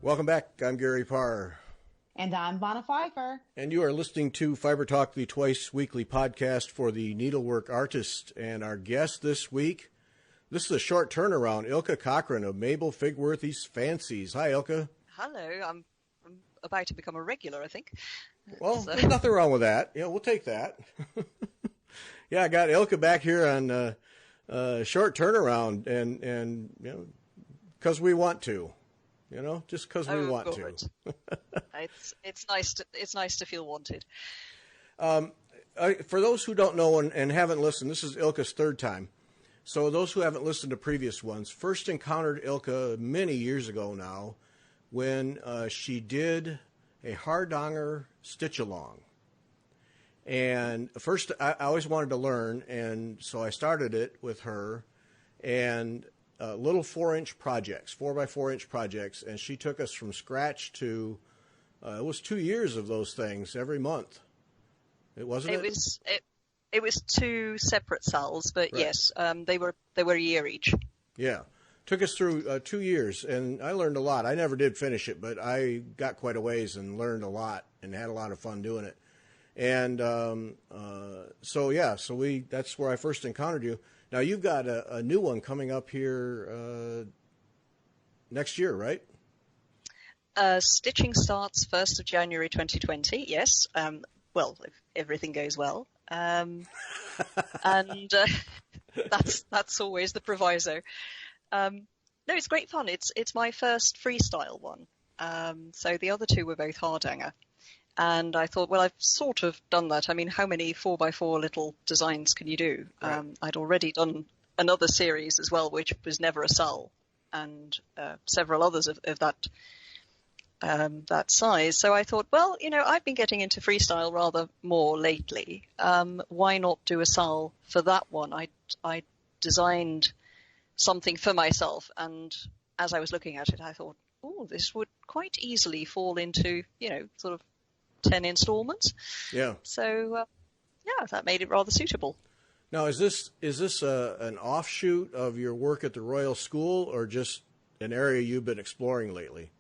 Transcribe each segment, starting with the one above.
Welcome back. I'm Gary Parr. And I'm Vonna Pfeiffer. And you are listening to Fiber Talk, the twice-weekly podcast for the needlework artist. And our guest this week, this is a short turnaround, Ilke Cochrane of Mabel Figworthy's Fancies. Hi, Ilke. Hello. I'm about to become a regular, I think. Well, there's nothing wrong with that. Yeah, we'll take that. Yeah, I got Ilke back here on short turnaround, and you know, because we want to. You know, just because we want to. It's nice to feel wanted. For those who don't know and haven't listened, this is Ilke's third time. So those who haven't listened to previous ones, first encountered Ilke many years ago now when she did a Hardanger stitch-along. And first, I always wanted to learn, and so I started it with her. And little 4-inch projects, 4x4-inch projects, and she took us from scratch to, it was 2 years of those things every month. It wasn't it? It was two separate cells, but right. Yes, they were a year each. Yeah. Took us through 2 years, and I learned a lot. I never did finish it, but I got quite a ways and learned a lot and had a lot of fun doing it. And so that's where I first encountered you. Now, you've got a new one coming up here next year, right? Stitching starts 1st of January 2020, yes. Well, if everything goes well. And that's always the proviso. No, it's great fun. It's my first freestyle one. So the other two were both Hardanger. And I thought, well, I've sort of done that. I mean, how many 4x4 little designs can you do? Right. I'd already done another series as well, which was never a cell, and several others of that size. So I thought, well, you know, I've been getting into freestyle rather more lately. Why not do a cell for that one? I designed something for myself, and as I was looking at it, I thought, oh, this would quite easily fall into, you know, sort of 10 installments. Yeah. So, that made it rather suitable. Now, is this an offshoot of your work at the Royal School, or just an area you've been exploring lately?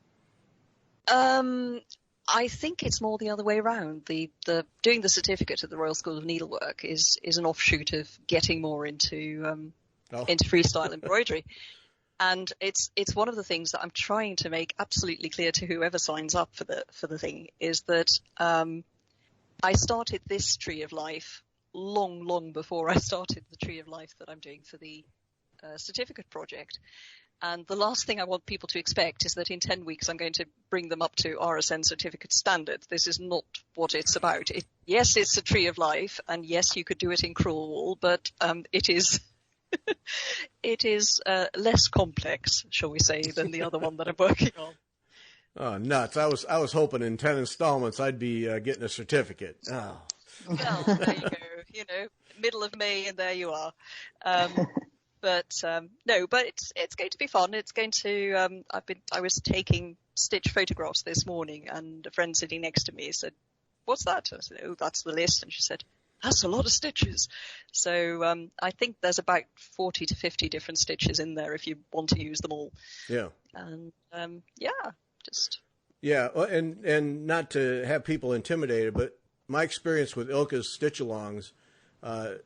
I think it's more the other way around. The doing the certificate at the Royal School of Needlework is an offshoot of getting more into freestyle embroidery. And it's one of the things that I'm trying to make absolutely clear to whoever signs up for the thing is that I started this Tree of Life long before I started the Tree of Life that I'm doing for the certificate project. And the last thing I want people to expect is that in 10 weeks I'm going to bring them up to RSN certificate standard. This is not what it's about. Yes, it's a Tree of Life, and yes, you could do it in crewel wool, but it is less complex, shall we say, than the other one that I'm working on. Oh, nuts. I was hoping in 10 installments I'd be getting a certificate. Oh. Well, there you go. You know, middle of May, and there you are. But it's going to be fun. It's going to, I was taking stitch photographs this morning, and a friend sitting next to me said, "What's that?" I said, "Oh, that's the list." And she said, "That's a lot of stitches." So I think there's about 40 to 50 different stitches in there if you want to use them all. Yeah. And Yeah, and not to have people intimidated, but my experience with Ilke's stitch-alongs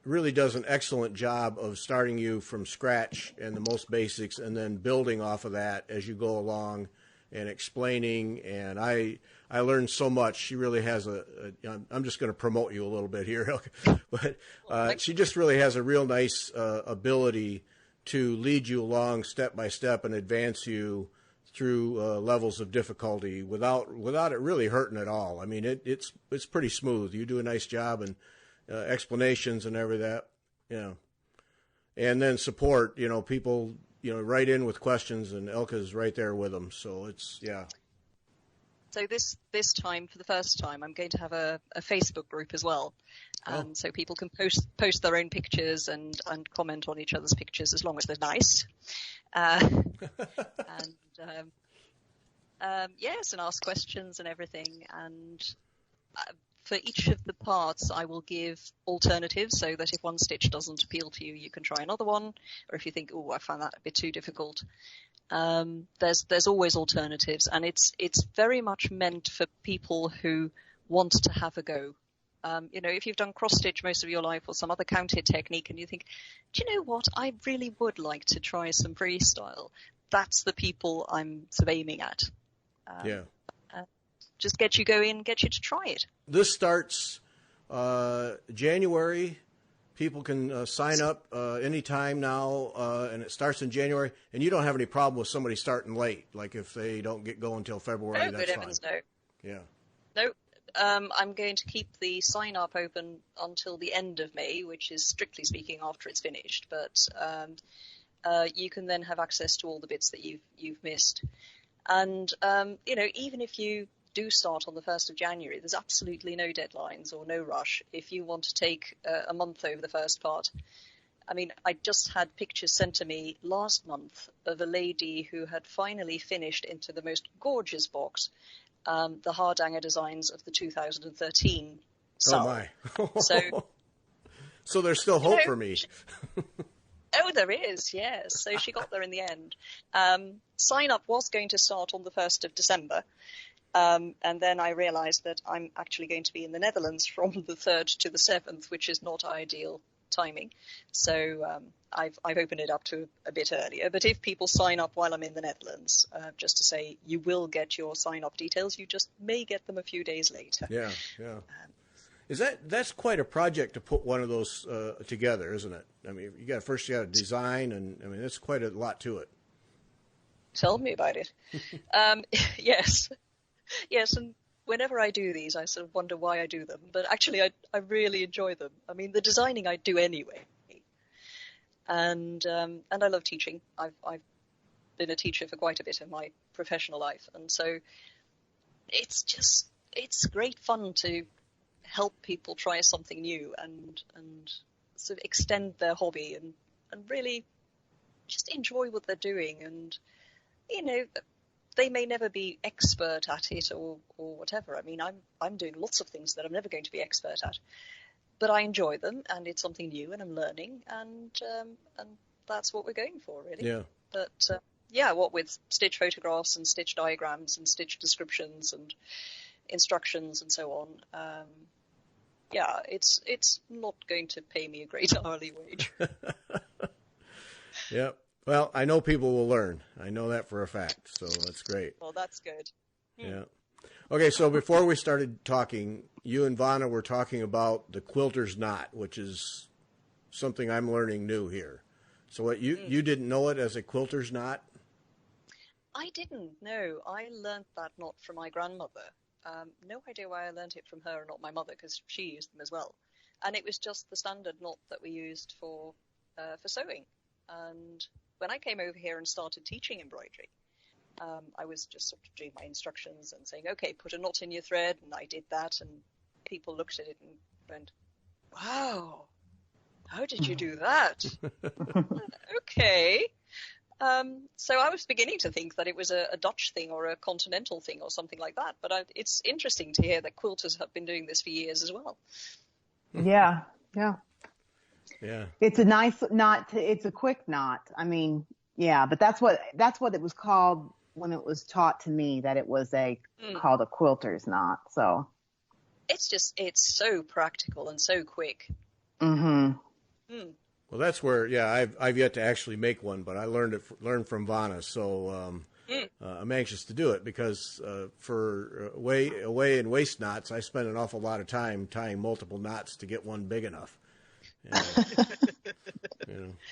really does an excellent job of starting you from scratch and the most basics, and then building off of that as you go along and explaining. And I learned so much. She really has I'm just going to promote you a little bit here, but she just really has a real nice ability to lead you along step by step and advance you through levels of difficulty without it really hurting at all. I mean, it's pretty smooth. You do a nice job, and explanations and everything, you know, and then support, you know, people, you know, write in with questions, and Elka's right there with them. So it's, yeah. So this time, for the first time, I'm going to have a Facebook group as well. So people can post their own pictures and comment on each other's pictures as long as they're nice. Yes, and ask questions and everything. And for each of the parts, I will give alternatives so that if one stitch doesn't appeal to you, you can try another one. Or if you think, oh, I found that a bit too difficult, there's always alternatives. And it's very much meant for people who want to have a go. If you've done cross stitch most of your life or some other counted technique and you think, do you know what? I really would like to try some freestyle. That's the people I'm sort of aiming at. Just get you going, get you to try it. This starts January. People can sign up anytime now, and it starts in January. And you don't have any problem with somebody starting late, like if they don't get going until February. No, that's good heavens, fine. no. Yeah. No, I'm going to keep the sign up open until the end of May, which is strictly speaking after it's finished. But you can then have access to all the bits that you've missed. And even if you do start on the 1st of January, there's absolutely no deadlines or no rush. If you want to take a month over the first part, I mean, I just had pictures sent to me last month of a lady who had finally finished into the most gorgeous box, the Hardanger designs of the 2013 salon. Oh my! So there's still hope for me. Oh, there is, yes. So she got there in the end. Sign up was going to start on the 1st of December. And then I realized that I'm actually going to be in the Netherlands from the 3rd to the 7th, which is not ideal timing. So I've opened it up to a bit earlier. But if people sign up while I'm in the Netherlands, just to say you will get your sign-up details, you just may get them a few days later. Yeah. That's quite a project to put one of those together, isn't it? I mean, you got to design, and I mean, that's quite a lot to it. Tell me about it. Yes, and whenever I do these, I sort of wonder why I do them. But actually, I really enjoy them. I mean, the designing I do anyway, and I love teaching. I've been a teacher for quite a bit of my professional life, and so it's great fun to help people try something new and sort of extend their hobby and really just enjoy what they're doing. And they may never be expert at it or whatever. I mean, I'm doing lots of things that I'm never going to be expert at, but I enjoy them, and it's something new, and I'm learning, and that's what we're going for, really. Yeah. But what with stitch photographs and stitch diagrams and stitch descriptions and instructions and so on. It's not going to pay me a great hourly wage. Yeah. Well, I know people will learn. I know that for a fact, so that's great. Well, that's good. Yeah. Okay, so before we started talking, you and Vonna were talking about the quilter's knot, which is something I'm learning new here. So what you didn't know it as a quilter's knot? I didn't, no. I learned that knot from my grandmother. No idea why I learned it from her and not my mother, because she used them as well. And it was just the standard knot that we used for sewing. And when I came over here and started teaching embroidery, I was just sort of doing my instructions and saying, okay, put a knot in your thread. And I did that. And people looked at it and went, wow, how did you do that? Okay. So I was beginning to think that it was a Dutch thing or a continental thing or something like that. But it's interesting to hear that quilters have been doing this for years as well. Yeah. Yeah. It's a nice knot. It's a quick knot. I mean, yeah, but that's what it was called when it was taught to me, that it was called a quilter's knot. So it's so practical and so quick. Mm-hmm. Well, that's where, I've yet to actually make one, but I learned from Vonna. So I'm anxious to do it because for away and waist knots, I spend an awful lot of time tying multiple knots to get one big enough.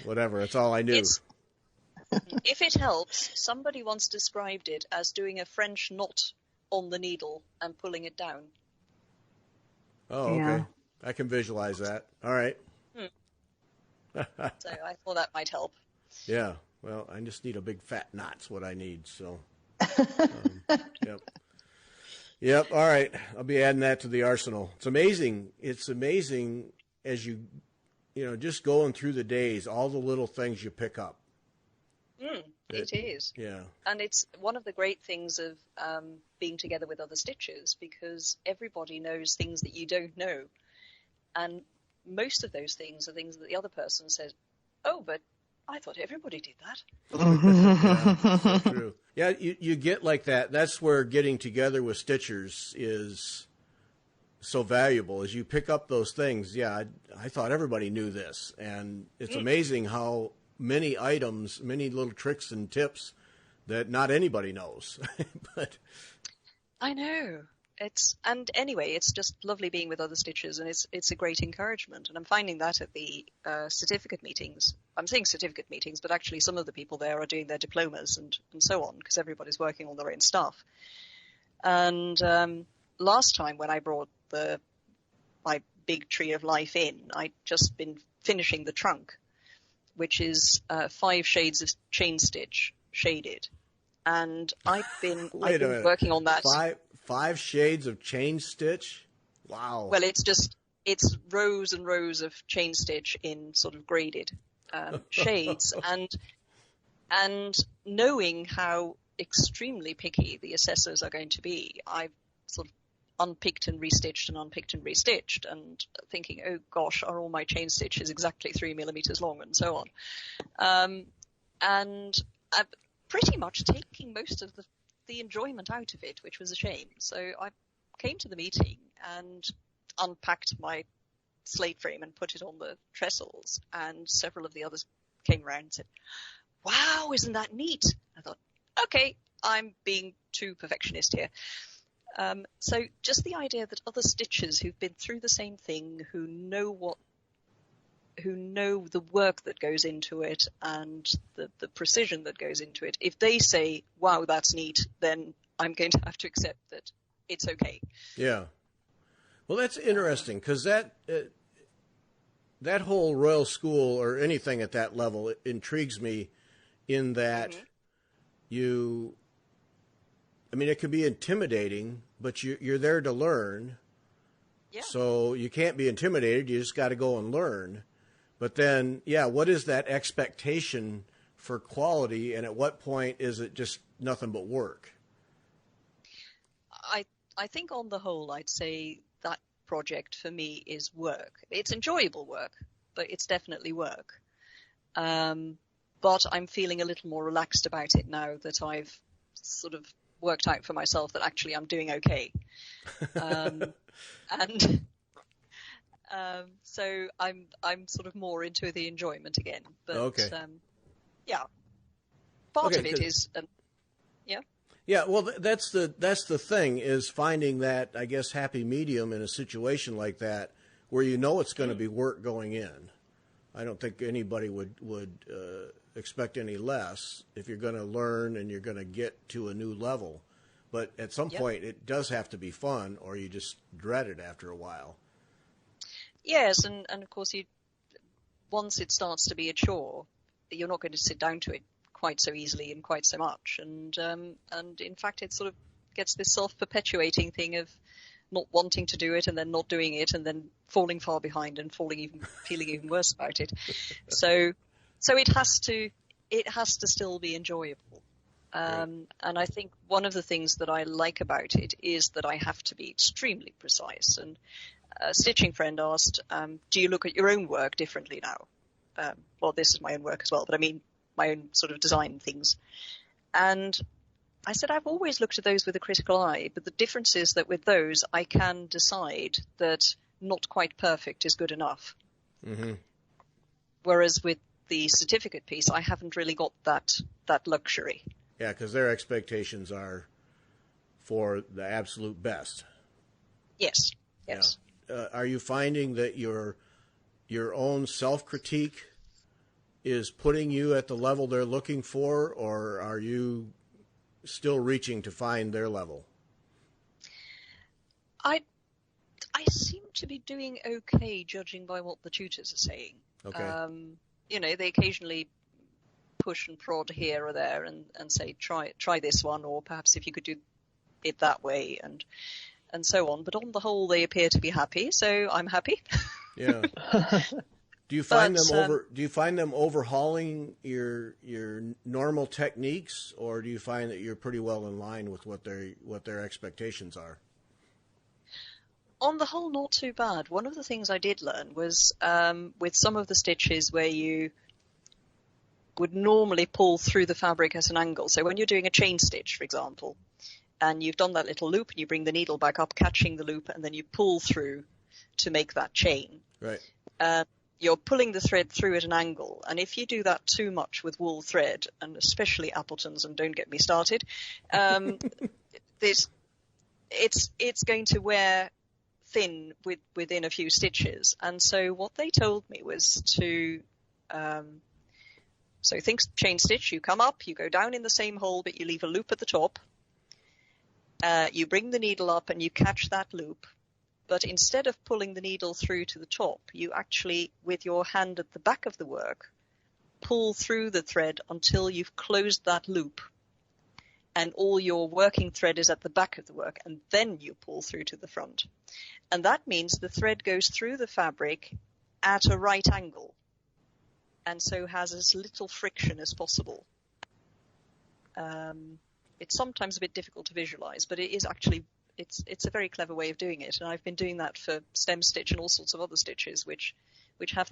Whatever. That's all I knew. If it helps, somebody once described it as doing a French knot on the needle and pulling it down. Oh, okay. Yeah. I can visualize that. All right. So I thought that might help. Yeah. Well, I just need a big fat knot's what I need. So, Yep. All right. I'll be adding that to the arsenal. It's amazing. It's amazing as just going through the days, all the little things you pick up. It is. Yeah. And it's one of the great things of being together with other stitchers, because everybody knows things that you don't know. And most of those things are things that the other person says, oh, but I thought everybody did that. Yeah, so true. Yeah, you get like that. That's where getting together with stitchers is so valuable, as you pick up those things. Yeah, I thought everybody knew this. And it's amazing how many items, many little tricks and tips that not anybody knows. But I know. And anyway, it's just lovely being with other stitchers, and it's a great encouragement. And I'm finding that at the certificate meetings. I'm saying certificate meetings, but actually some of the people there are doing their diplomas and so on, because everybody's working on their own stuff. And last time when I brought my big tree of life in, I'd just been finishing the trunk, which is 5 shades of chain stitch shaded. And I've been working on that. Five shades of chain stitch? Wow. Well, it's rows and rows of chain stitch in sort of graded shades, and knowing how extremely picky the assessors are going to be, I've sort of unpicked and restitched and thinking, oh gosh, are all my chain stitches exactly 3 millimeters long, and so on. And I'm pretty much taking most of the enjoyment out of it, which was a shame. So I came to the meeting and unpacked my slate frame and put it on the trestles, and several of the others came around and said, wow, isn't that neat? I thought, okay, I'm being too perfectionist here. So just the idea that other stitchers who've been through the same thing, who know the work that goes into it and the precision that goes into it, if they say, wow, that's neat, then I'm going to have to accept that it's okay. Yeah. Well, that's interesting, because that whole Royal School or anything at that level, it intrigues me in that it can be intimidating, but you're there to learn. Yeah. So you can't be intimidated. You just got to go and learn. But then, what is that expectation for quality, and at what point is it just nothing but work? I think on the whole, I'd say that project for me is work. It's enjoyable work, but it's definitely work. But I'm feeling a little more relaxed about it now that I've sort of worked out for myself that actually I'm doing okay. So I'm sort of more into the enjoyment again. But okay. Part of it is Yeah, well, that's the thing, is finding that, I guess, happy medium in a situation like that where you know it's going to be work going in. I don't think anybody would expect any less if you're going to learn and you're going to get to a new level. But at some point, it does have to be fun, or you just dread it after a while. Yes, and of course, once it starts to be a chore, you're not going to sit down to it quite so easily and quite so much. And in fact, it sort of gets this self-perpetuating thing of not wanting to do it and then not doing it and then falling far behind and feeling even worse about it. So it has to still be enjoyable. And I think one of the things that I like about it is that I have to be extremely precise. And a stitching friend asked, do you look at your own work differently now? Well, this is my own work as well, but I mean my own sort of design things. And I said, I've always looked at those with a critical eye, but the difference is that with those, I can decide that not quite perfect is good enough. Mm-hmm. Whereas with the certificate piece, I haven't really got that luxury. Yeah, because their expectations are for the absolute best. Yes. Yeah. Are you finding that your own self-critique is putting you at the level they're looking for, or are you still reaching to find their level? I seem to be doing okay, judging by what the tutors are saying. Okay. They occasionally push and prod here or there and say, try this one, or perhaps if you could do it that way, and so on. But on the whole, they appear to be happy, so I'm happy. Yeah. Do you find them overhauling your normal techniques, or do you find that you're pretty well in line with what their expectations are? On the whole, not too bad. One of the things I did learn was with some of the stitches where you would normally pull through the fabric at an angle. So when you're doing a chain stitch, for example, and you've done that little loop and you bring the needle back up, catching the loop, and then you pull through to make that chain. Right. You're pulling the thread through at an angle. And if you do that too much with wool thread, and especially Appletons, and don't get me started, it's going to wear thin within a few stitches. And so what they told me was to, so think chain stitch, you come up, you go down in the same hole, but you leave a loop at the top. You bring the needle up and you catch that loop. But instead of pulling the needle through to the top, you actually, with your hand at the back of the work, pull through the thread until you've closed that loop. And all your working thread is at the back of the work, and then you pull through to the front. And that means the thread goes through the fabric at a right angle, and so has as little friction as possible. It's sometimes a bit difficult to visualize, but it is actually, it's a very clever way of doing it. And I've been doing that for stem stitch and all sorts of other stitches, which have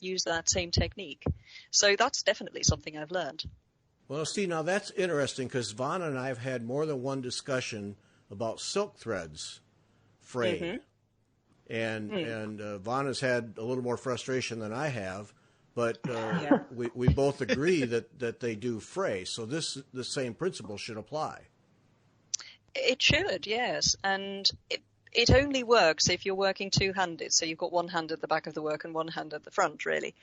use that same technique. So that's definitely something I've learned. Well, see, now that's interesting, because Vonna and I have had more than one discussion about silk threads fraying. Mm-hmm. And Vonna's had a little more frustration than I have, but we both agree that they do fray. So the same principle should apply. It should, yes. And it only works if you're working two-handed. So you've got one hand at the back of the work and one hand at the front, really.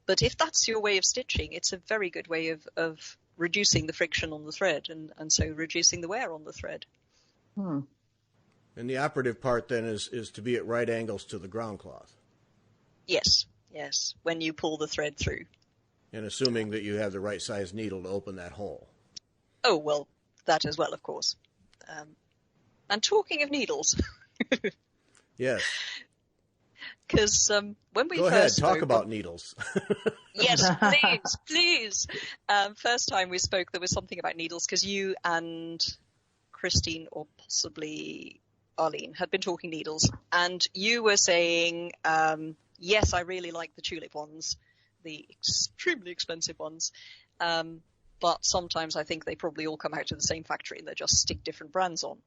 But if that's your way of stitching, it's a very good way of reducing the friction on the thread and so reducing the wear on the thread. And the operative part then is to be at right angles to the ground cloth. Yes, when you pull the thread through. And assuming that you have the right size needle to open that hole. Oh, well, that as well, of course. And talking of needles. Yes. Because when we Go first ahead, spoke, talk about needles. Yes, please. First time we spoke, there was something about needles because you and Christine, or possibly Arlene, had been talking needles, and you were saying, yes, I really like the tulip ones, the extremely expensive ones, but sometimes I think they probably all come out of the same factory and they just stick different brands on.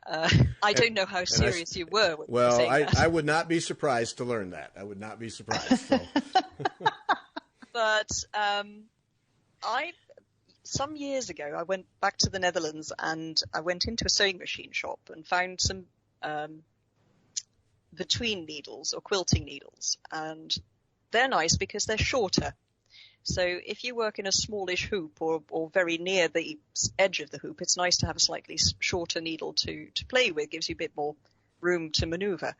I don't know how serious you were when you were saying that. I would not be surprised to learn that. I would not be surprised. So. But some years ago, I went back to the Netherlands and I went into a sewing machine shop and found some between needles or quilting needles. And they're nice because they're shorter. So if you work in a smallish hoop or very near the edge of the hoop, it's nice to have a slightly shorter needle to play with. Gives you a bit more room to maneuver.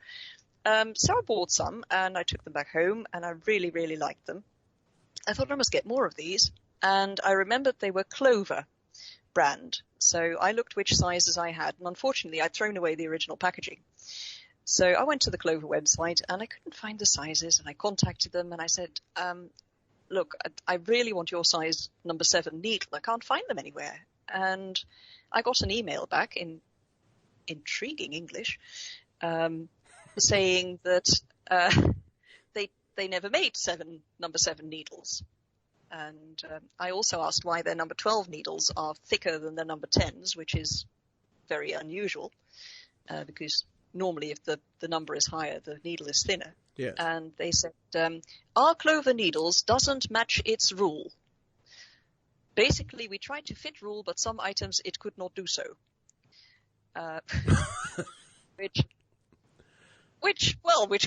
So I bought some and I took them back home and I really, really liked them. I thought I must get more of these. And I remembered they were Clover brand. So I looked which sizes I had. And unfortunately, I'd thrown away the original packaging. So I went to the Clover website and I couldn't find the sizes. And I contacted them and I said, look, I really want your size number 7 needle. I can't find them anywhere. And I got an email back in intriguing English saying that they never made number 7 needles. And I also asked why their number 12 needles are thicker than their number 10s, which is very unusual because normally if the number is higher, the needle is thinner. Yes. And they said, our Clover needles doesn't match its rule. Basically, we tried to fit rule, but some items it could not do so. Which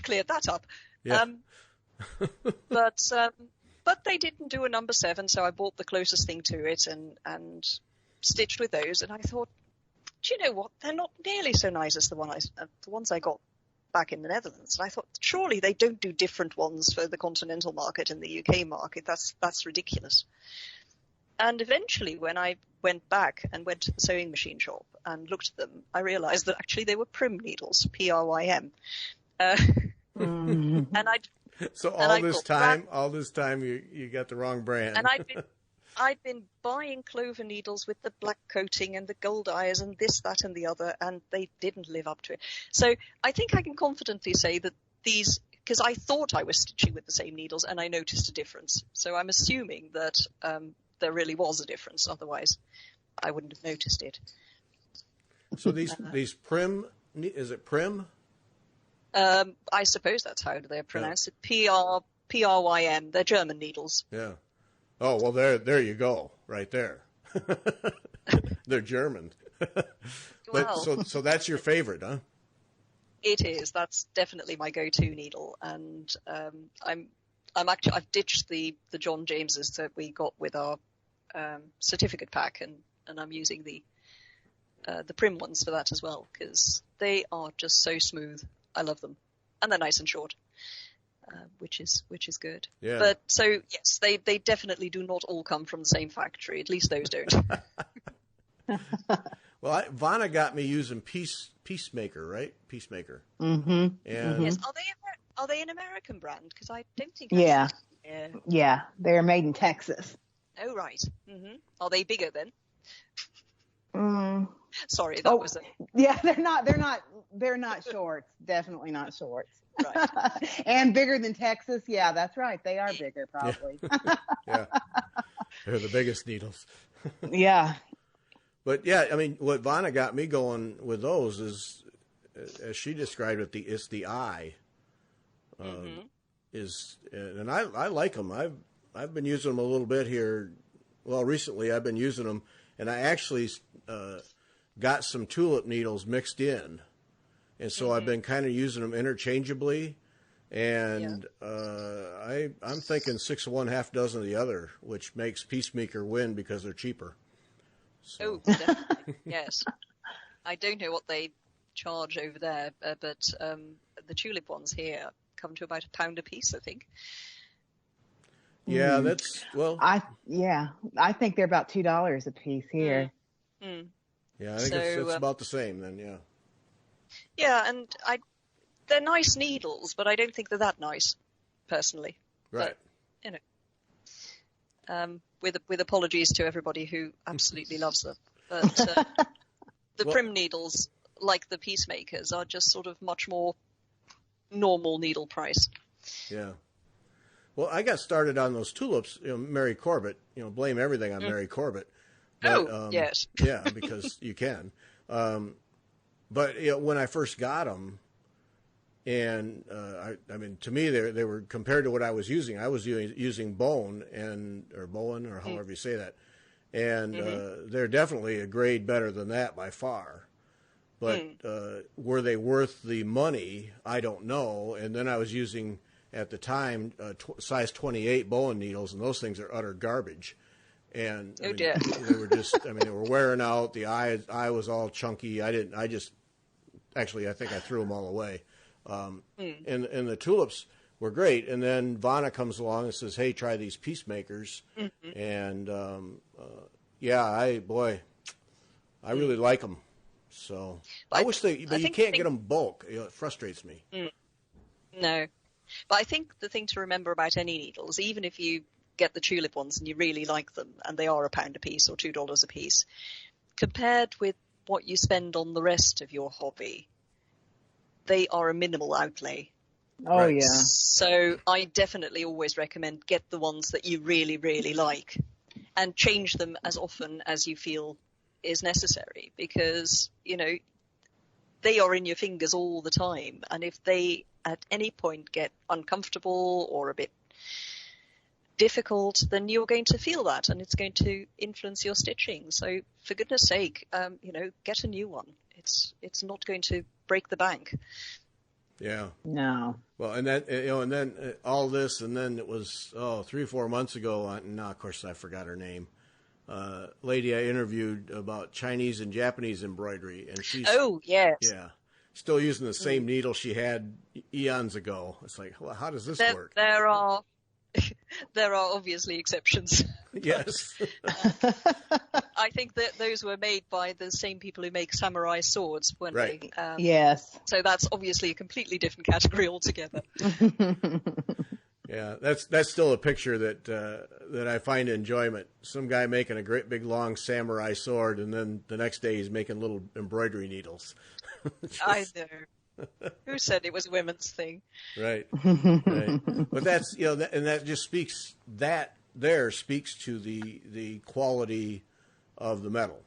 cleared that up. Yeah. But they didn't do a number 7, so I bought the closest thing to it and stitched with those. And I thought, do you know what? They're not nearly so nice as the ones I got back in the Netherlands. And I thought, surely they don't do different ones for the continental market and the UK market. That's ridiculous. And eventually, when I went back and went to the sewing machine shop and looked at them, I realized that actually they were Prym needles, Prym. And So all this time you got the wrong brand. And I'd been buying clover needles with the black coating and the gold eyes and this, that, and the other, and they didn't live up to it. So I think I can confidently say that these, because I thought I was stitching with the same needles and I noticed a difference. So I'm assuming that there really was a difference. Otherwise, I wouldn't have noticed it. So these Prim, is it Prim? I suppose that's how they're pronounced. Yeah. Prym. They're German needles. Yeah. Oh, well, there you go, right there. They're German. So that's your favorite, huh? It is. That's definitely my go-to needle, and I've ditched the John Jameses that we got with our certificate pack, and I'm using the Prim ones for that as well, because they are just so smooth. I love them, and they're nice and short. Which is good. Yeah. But so yes, they definitely do not all come from the same factory. At least those don't. Well, Vonna got me using Peacemaker, right? Peacemaker. Mm-hmm. And Yes. Are they an American brand? Because I don't think. Yeah. Yeah. They're made in Texas. Oh right. Mm-hmm. Are they bigger then? Mm. Sorry, that was. Yeah, they're not shorts. Definitely not shorts. Right. And bigger than Texas. Yeah, that's right. They are bigger, probably. Yeah. They're the biggest needles. Yeah. But yeah, I mean, what Vonna got me going with those is, as she described it, it's the eye. And I like them. I've been using them a little bit here. Well, recently I've been using them, and I actually got some tulip needles mixed in. And so I've been kind of using them interchangeably, and I'm thinking 6 of one, half dozen of the other, which makes Peacemaker win because they're cheaper. So. Oh, definitely. Yes. I don't know what they charge over there, but the tulip ones here come to about £1 a piece, I think. Yeah, that's I think they're about $2 a piece here. Yeah, I think it's about the same then. Yeah. Yeah, and they're nice needles, but I don't think they're that nice, personally. Right. But, with apologies to everybody who absolutely loves them. But the Prim needles, like the Peacemakers, are just sort of much more normal needle price. Yeah. Well, I got started on those tulips, Mary Corbett, blame everything on Mary Corbett. But, yes. Yeah, because you can. But when I first got them, and I mean, to me, they were compared to what I was using. I was using Bowen or however you say that, and they're definitely a grade better than that by far. But were they worth the money? I don't know. And then I was using at the time size 28 Bowen needles, and those things are utter garbage. And dear. They were just, they were wearing out. The eye was all chunky. I think I threw them all away. And the tulips were great. And then Vonna comes along and says, "Hey, try these Peacemakers." And I really like them. So I wish but you can't get them bulk. It frustrates me. No, but I think the thing to remember about any needles, even if you get the tulip ones and you really like them and they are £1 a piece or $2 a piece, compared with what you spend on the rest of your hobby, they are a minimal outlay. Oh, right. Yeah. So I definitely always recommend get the ones that you really, really like and change them as often as you feel is necessary, because, they are in your fingers all the time. And if they at any point get uncomfortable or a bit difficult, then you're going to feel that, and it's going to influence your stitching. So for goodness sake, get a new one. It's not going to break the bank. Yeah. No. Well, and then all this, and then it was 3 or 4 months ago. Of course, I forgot her name. Lady I interviewed about Chinese and Japanese embroidery, and she's still using the same needle she had eons ago. It's like, well, how does this work? There are there are obviously exceptions. Yes. I think that those were made by the same people who make samurai swords, weren't Right. they? Yes. So that's obviously a completely different category altogether. Yeah, that's still a picture that I find enjoyment. Some guy making a great big long samurai sword, and then the next day he's making little embroidery needles. I know. Who said it was a women's thing? Right, right. But that's, and that just speaks to the quality of the metal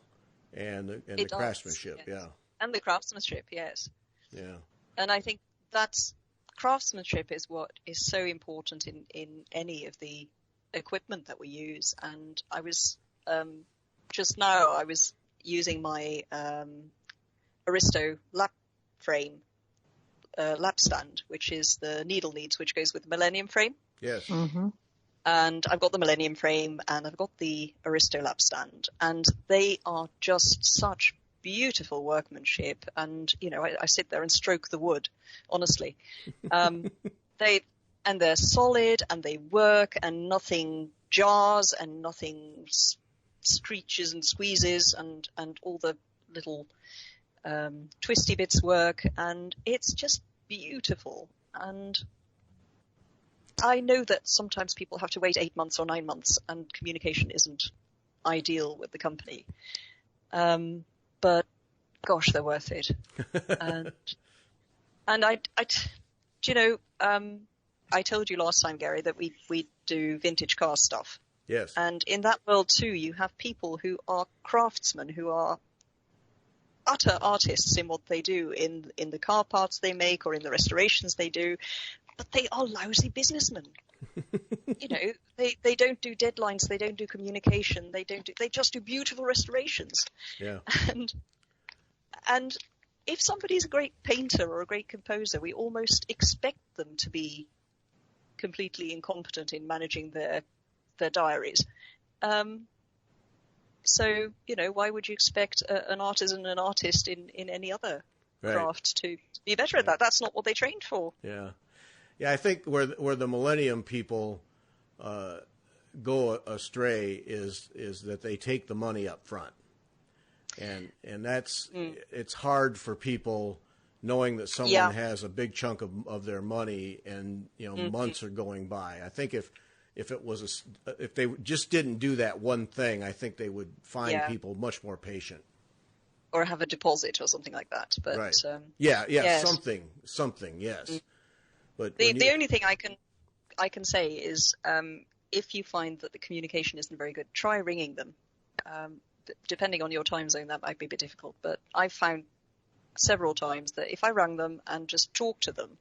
and the craftsmanship. Yes. Yeah, and the craftsmanship, yes. Yeah, and I think that's craftsmanship is what is so important in any of the equipment that we use. And I was just now I was using my Aristo lap frame lap stand, which is the needle leads, which goes with the Millennium frame. yes. Mm-hmm. And I've got the Millennium frame and I've got the Aristo lap stand, and they are just such beautiful workmanship. And I sit there and stroke the wood, honestly. They're solid and they work, and nothing jars and nothing screeches and squeezes, and all the little twisty bits work, and it's just beautiful. And I know that sometimes people have to wait 8 months or 9 months, and communication isn't ideal with the company. But gosh, they're worth it. and I told you last time, Gary, that we do vintage car stuff. Yes. And in that world too, you have people who are craftsmen, who are utter artists in what they do, in the car parts they make or in the restorations they do, but they are lousy businessmen. They don't do deadlines, they don't do communication, they just do beautiful restorations. Yeah. And if somebody's a great painter or a great composer, we almost expect them to be completely incompetent in managing their diaries. So, why would you expect an artisan, an artist in any other craft to be better at that? That's not what they trained for. Yeah. Yeah, I think where the Millennium people go astray is that they take the money up front. And that's it's hard for people knowing that someone has a big chunk of their money, and months are going by. I think if they just didn't do that one thing, I think they would find people much more patient. Or have a deposit or something like that. But right. Yes. something, yes. But the only thing I can say is if you find that the communication isn't very good, try ringing them. Depending on your time zone, that might be a bit difficult. But I've found several times that if I rang them and just talked to them,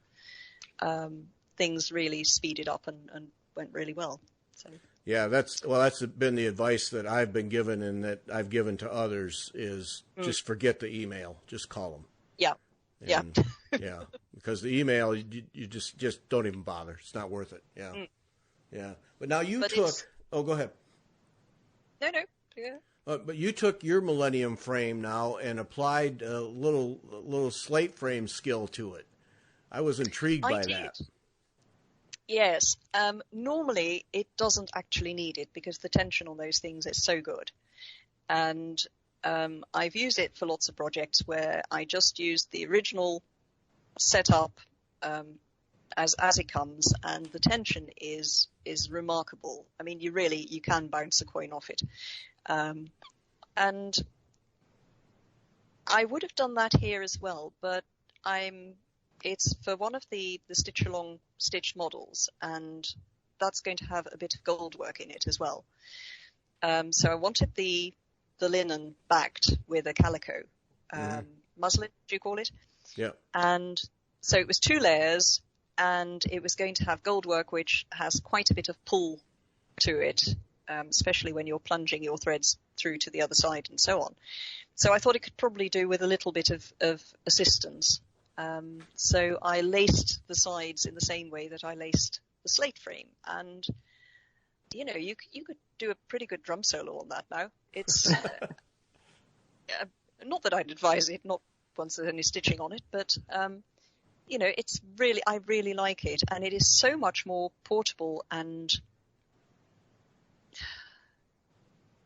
things really speeded up and went really well. So. Yeah, that's been the advice that I've been given and that I've given to others is just forget the email, just call them. Yeah. And, yeah, because the email you just don't even bother. It's not worth it. Yeah. Yeah. But now go ahead. No. Yeah. But you took your Millennium frame now and applied a little slate frame skill to it. I was intrigued by that. Yes. Normally, it doesn't actually need it because the tension on those things is so good. And I've used it for lots of projects where I just used the original setup as it comes, and the tension is remarkable. I mean, you can bounce a coin off it. And I would have done that here as well, but it's for one of the stitch-along stitched models, and that's going to have a bit of gold work in it as well. So I wanted the linen backed with a calico, muslin, do you call it? Yeah. And so it was 2 layers, and it was going to have gold work, which has quite a bit of pull to it, especially when you're plunging your threads through to the other side and so on. So I thought it could probably do with a little bit of assistance. So I laced the sides in the same way that I laced the slate frame. And, you could do a pretty good drum solo on that now. It's not that I'd advise it, not once there's any stitching on it, but it's really, I really like it, and it is so much more portable and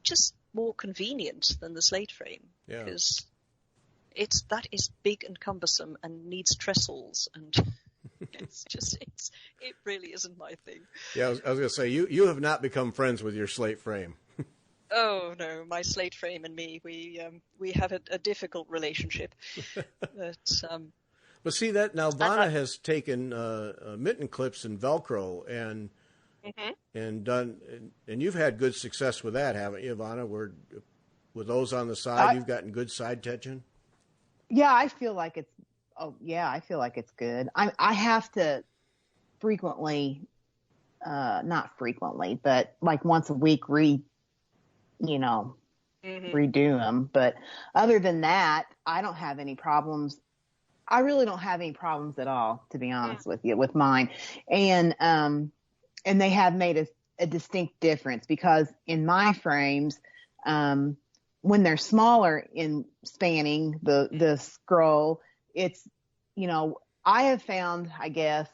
just more convenient than the slate frame. Yeah. Because that is big and cumbersome and needs trestles, and it really isn't my thing. Yeah, I was going to say, you have not become friends with your slate frame. Oh no, my slate frame and me, we have a difficult relationship. But see that now, Vonna has taken mitten clips and Velcro and done, and you've had good success with that, haven't you, Vonna? With those on the side, you've gotten good side tension. Yeah, I feel like it's. Oh, yeah, I feel like it's good. I have to frequently, not frequently, but like once a week redo them. But other than that, I don't have any problems. I really don't have any problems at all, to be honest with you, with mine. And they have made a distinct difference, because in my frames, when they're smaller in spanning the scroll, it's, I have found, I guess,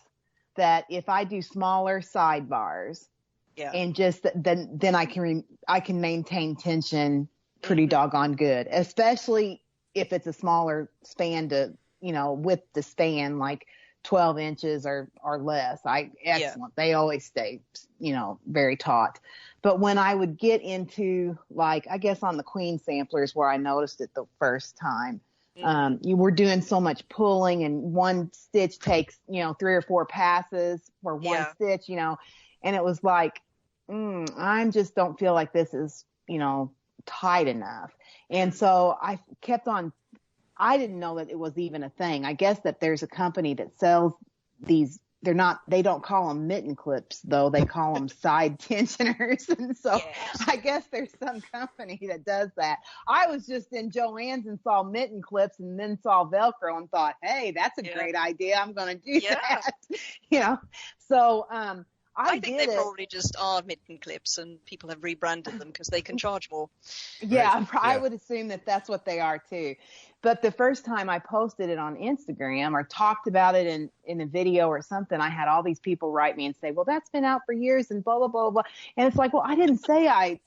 that if I do smaller sidebars, and just then I can maintain tension pretty doggone good, especially if it's a smaller span to, with the span, like 12 inches or less. Excellent. They always stay, very taut. But when I would get into, like, I guess on the Queen samplers where I noticed it the first time, you were doing so much pulling, and one stitch takes, 3 or 4 passes for one stitch, and it was like, I just don't feel like this is, tight enough. And so I kept on. I didn't know that it was even a thing. I guess that there's a company that sells these. They don't call them mitten clips, though. They call them side tensioners. And so I guess there's some company that does that. I was just in Joann's and saw mitten clips, and then saw Velcro and thought, hey, that's a great idea. I'm going to do that. So, I think they probably just are mitten clips, and people have rebranded them because they can charge more. Yeah, I would assume that that's what they are too. But the first time I posted it on Instagram or talked about it in a video or something, I had all these people write me and say, well, that's been out for years and blah, blah, blah, blah. And it's like, well, I didn't say I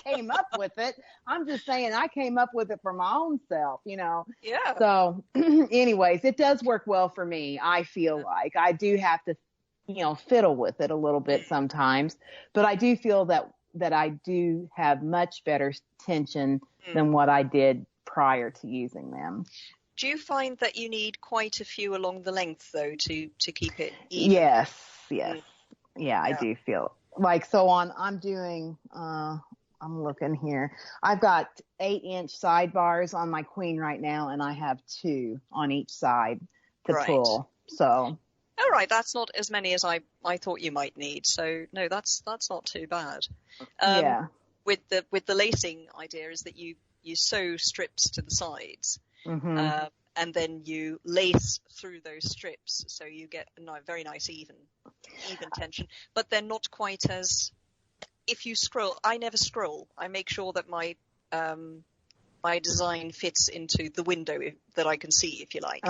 came up with it. I'm just saying I came up with it for my own self, Yeah. So anyways, it does work well for me. I feel like I do have to, fiddle with it a little bit sometimes, but I do feel that I do have much better tension than what I did prior to using them. Do you find that you need quite a few along the length, though, to keep it even? Yes. Yeah, I do feel like, so I'm doing, I'm looking here. I've got 8-inch sidebars on my Queen right now, and I have 2 on each side to pull. So. All right, that's not as many as I thought you might need. So no, that's not too bad. With the lacing idea is that you sew strips to the sides, and then you lace through those strips, so you get a very nice even tension. But they're not quite as, if you scroll. I never scroll. I make sure that my design fits into the window that I can see, if you like.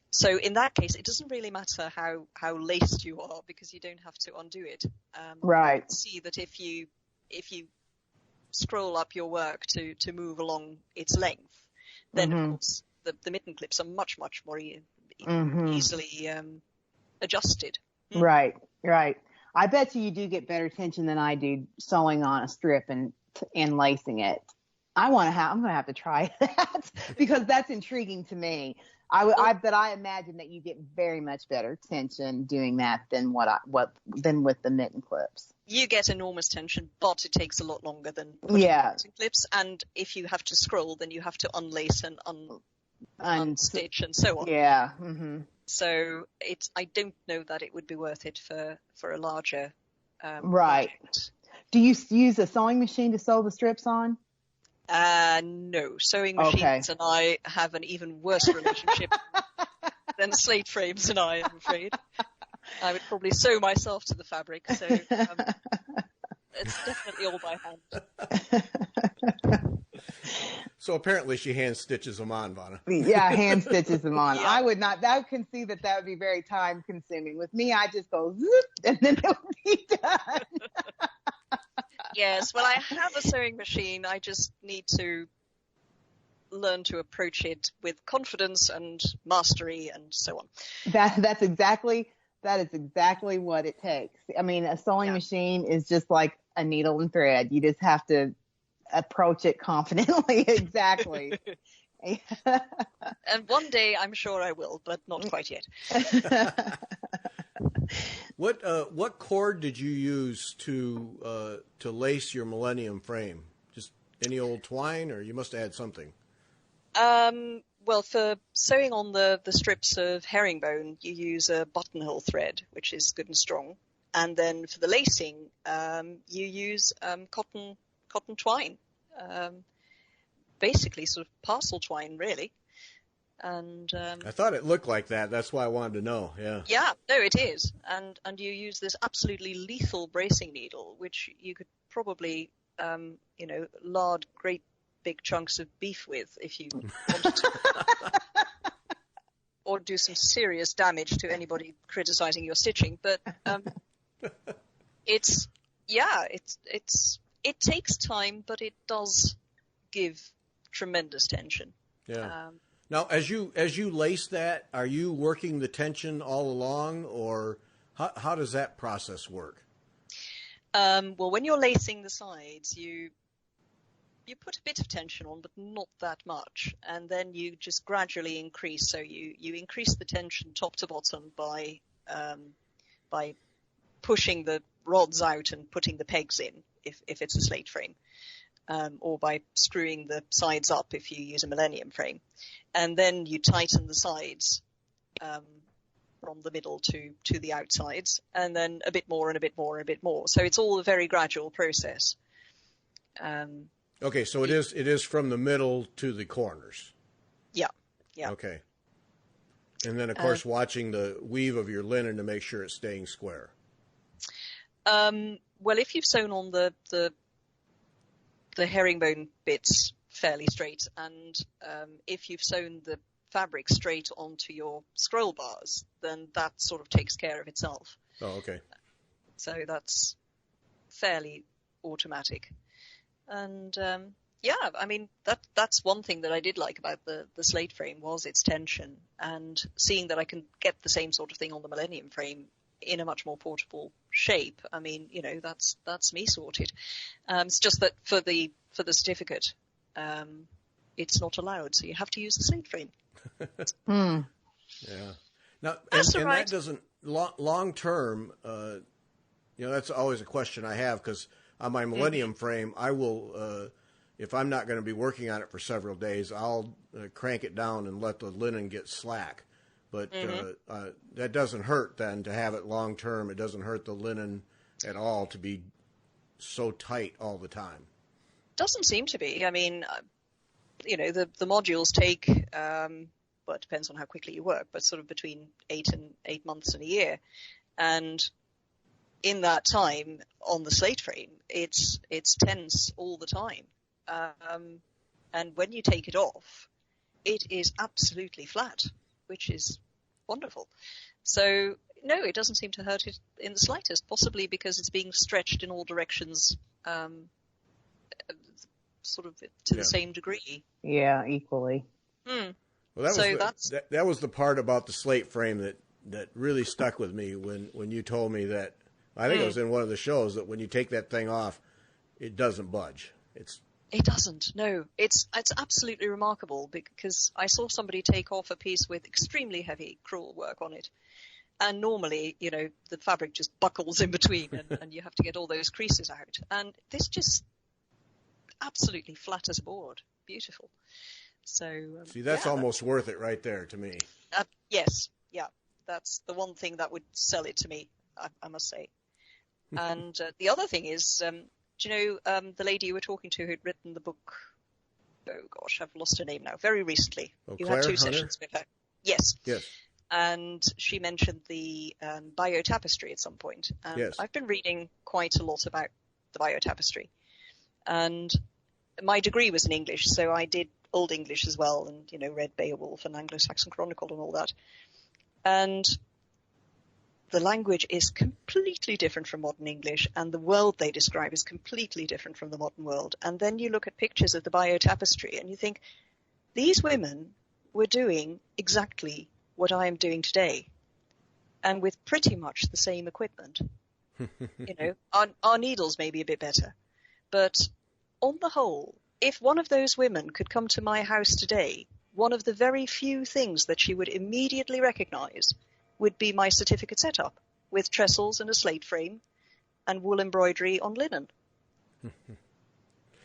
So in that case, it doesn't really matter how laced you are, because you don't have to undo it. Right. See that if you scroll up your work to move along its length, then of course the mitten clips are much more easily adjusted. Right. I bet you do get better tension than I do sewing on a strip and lacing it. I'm going to have to try that because that's intriguing to me. But I imagine that you get very much better tension doing that than than with the mitten clips. You get enormous tension, but it takes a lot longer than mitten clips. And if you have to scroll, then you have to unlace and unstitch and so on. Yeah. So I don't know that it would be worth it for a larger project. Do you use a sewing machine to sew the strips on? No, sewing machines and I have an even worse relationship than slate frames and I, I'm afraid. I would probably sew myself to the fabric, so it's definitely all by hand. So apparently she hand stitches them on, Vonna. Yeah, hand stitches them on. Yeah. I would not. I can see that would be very time consuming. With me, I just go zip, and then it would be done. Yes, well, I have a sewing machine. I just need to learn to approach it with confidence and mastery and so on. That is exactly what it takes. I mean, a sewing machine is just like a needle and thread. You just have to approach it confidently. Exactly. And one day I'm sure I will, but not quite yet. What cord did you use to lace your Millennium frame? Just any old twine, or you must have had something? Well, for sewing on the strips of herringbone, you use a buttonhole thread, which is good and strong. And then for the lacing, you use cotton twine, basically sort of parcel twine, really. And I thought it looked like that. That's why I wanted to know. Yeah. Yeah, no, it is. And you use this absolutely lethal bracing needle, which you could probably, lard great big chunks of beef with if you wanted to. Or do some serious damage to anybody criticizing your stitching. But it takes time, but it does give tremendous tension. Yeah. Now, as you lace that, are you working the tension all along, or how does that process work? Well, when you're lacing the sides, you put a bit of tension on, but not that much, and then you just gradually increase. So you increase the tension top to bottom by pushing the rods out and putting the pegs in if it's a slate frame. Or by screwing the sides up if you use a Millennium frame. And then you tighten the sides from the middle to the outsides, and then a bit more and a bit more and a bit more. So it's all a very gradual process. Okay, so it is from the middle to the corners. Yeah, yeah. Okay. And then, of course, watching the weave of your linen to make sure it's staying square. Well, if you've sewn on the herringbone bits fairly straight, and if you've sewn the fabric straight onto your scroll bars, then that sort of takes care of itself. Oh, okay. So that's fairly automatic. And I mean, that's one thing that I did like about the slate frame was its tension, and seeing that I can get the same sort of thing on the Millennium frame in a much more portable shape. I mean, that's me sorted. It's just that for the certificate, it's not allowed, so you have to use the slate frame. Yeah. Now, that's and right. that doesn't long term. That's always a question I have, because on my Millennium frame, I will, if I'm not going to be working on it for several days, I'll crank it down and let the linen get slack. But that doesn't hurt then to have it long term. It doesn't hurt the linen at all to be so tight all the time. Doesn't seem to be. I mean, the modules take, well, it depends on how quickly you work, but sort of between 8 months and a year. And in that time on the slate frame, it's tense all the time. And when you take it off, it is absolutely flat, which is wonderful. So, no, it doesn't seem to hurt it in the slightest, possibly because it's being stretched in all directions, sort of to the same degree. Yeah, equally. Well, that was the part about the slate frame that really stuck with me when you told me that. I think it was in one of the shows, that when you take that thing off, it doesn't budge. It doesn't. No, it's absolutely remarkable, because I saw somebody take off a piece with extremely heavy crewel work on it, and normally, the fabric just buckles in between, and you have to get all those creases out. And this just absolutely flat as a board, beautiful. So see, that's almost worth it right there to me. Yes, yeah, that's the one thing that would sell it to me, I must say. And the other thing is. Do you know the lady you were talking to who'd written the book? Oh gosh, I've lost her name now. Very recently, you had 2 sessions with her. Yes. Yes. And she mentioned the biotapestry at some point. And yes. I've been reading quite a lot about the biotapestry, and my degree was in English, so I did Old English as well, and, you know, read Beowulf and Anglo-Saxon Chronicle and all that. And the language is completely different from modern English, and the world they describe is completely different from the modern world. And then you look at pictures of the Bayeux Tapestry and you think, these women were doing exactly what I am doing today, and with pretty much the same equipment. You know, our needles may be a bit better, but on the whole, if one of those women could come to my house today, one of the very few things that she would immediately recognize would be my certificate setup with trestles and a slate frame and wool embroidery on linen.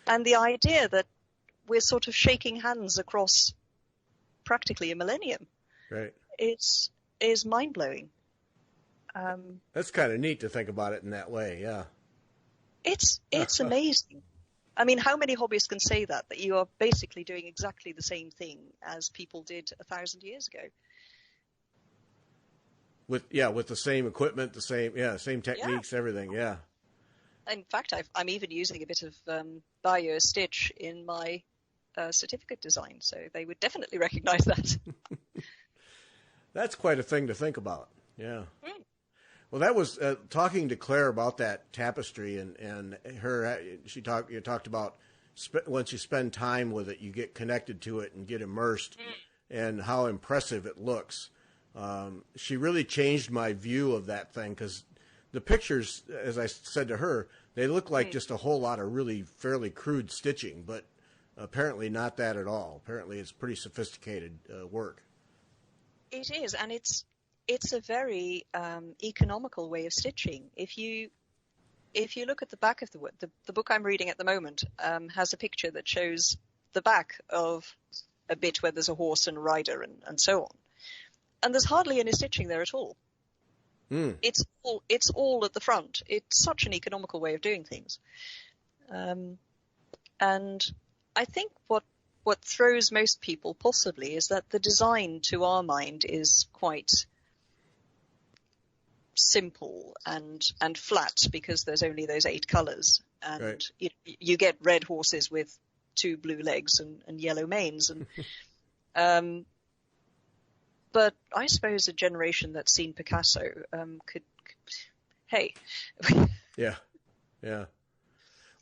And the idea that we're sort of shaking hands across practically a millennium, right, is mind-blowing. That's kind of neat to think about it in that way, yeah. It's amazing. I mean, how many hobbyists can say that you are basically doing exactly the same thing as people did 1,000 years ago? With the same equipment, same techniques, everything, yeah. In fact, I'm even using a bit of Bayeux stitch in my certificate design, so they would definitely recognize that. That's quite a thing to think about, yeah. Mm. Well, that was talking to Claire about that tapestry, and her. You talked about once you spend time with it, you get connected to it and get immersed, and how impressive it looks. She really changed my view of that thing, because the pictures, as I said to her, they look like just a whole lot of really fairly crude stitching, but apparently not that at all. Apparently, it's pretty sophisticated work. It is, and it's a very economical way of stitching. If you look at the back of the book I'm reading at the moment has a picture that shows the back of a bit where there's a horse and a rider and so on. And there's hardly any stitching there at all. Mm. It's all at the front. It's such an economical way of doing things. And I think what throws most people possibly is that the design to our mind is quite simple and flat, because there's only those 8 colors, and right. you get red horses with 2 blue legs and yellow manes, and but I suppose a generation that's seen Picasso could hey. Yeah.